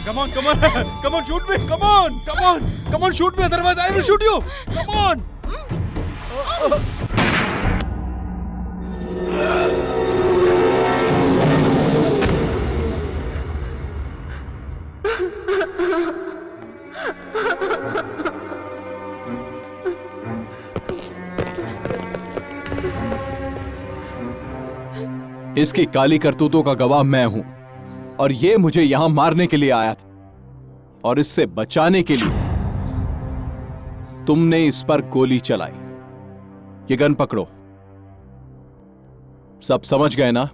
Come on come on come on, shoot me. Come on come on come on, shoot me, otherwise I will shoot you. Come on. इसकी काली करतूतों का गवाह मैं हूं और ये मुझे यहां मारने के लिए आया था और इससे बचाने के लिए तुमने इस पर गोली चलाई। ये गन पकड़ो। सब समझ गए ना?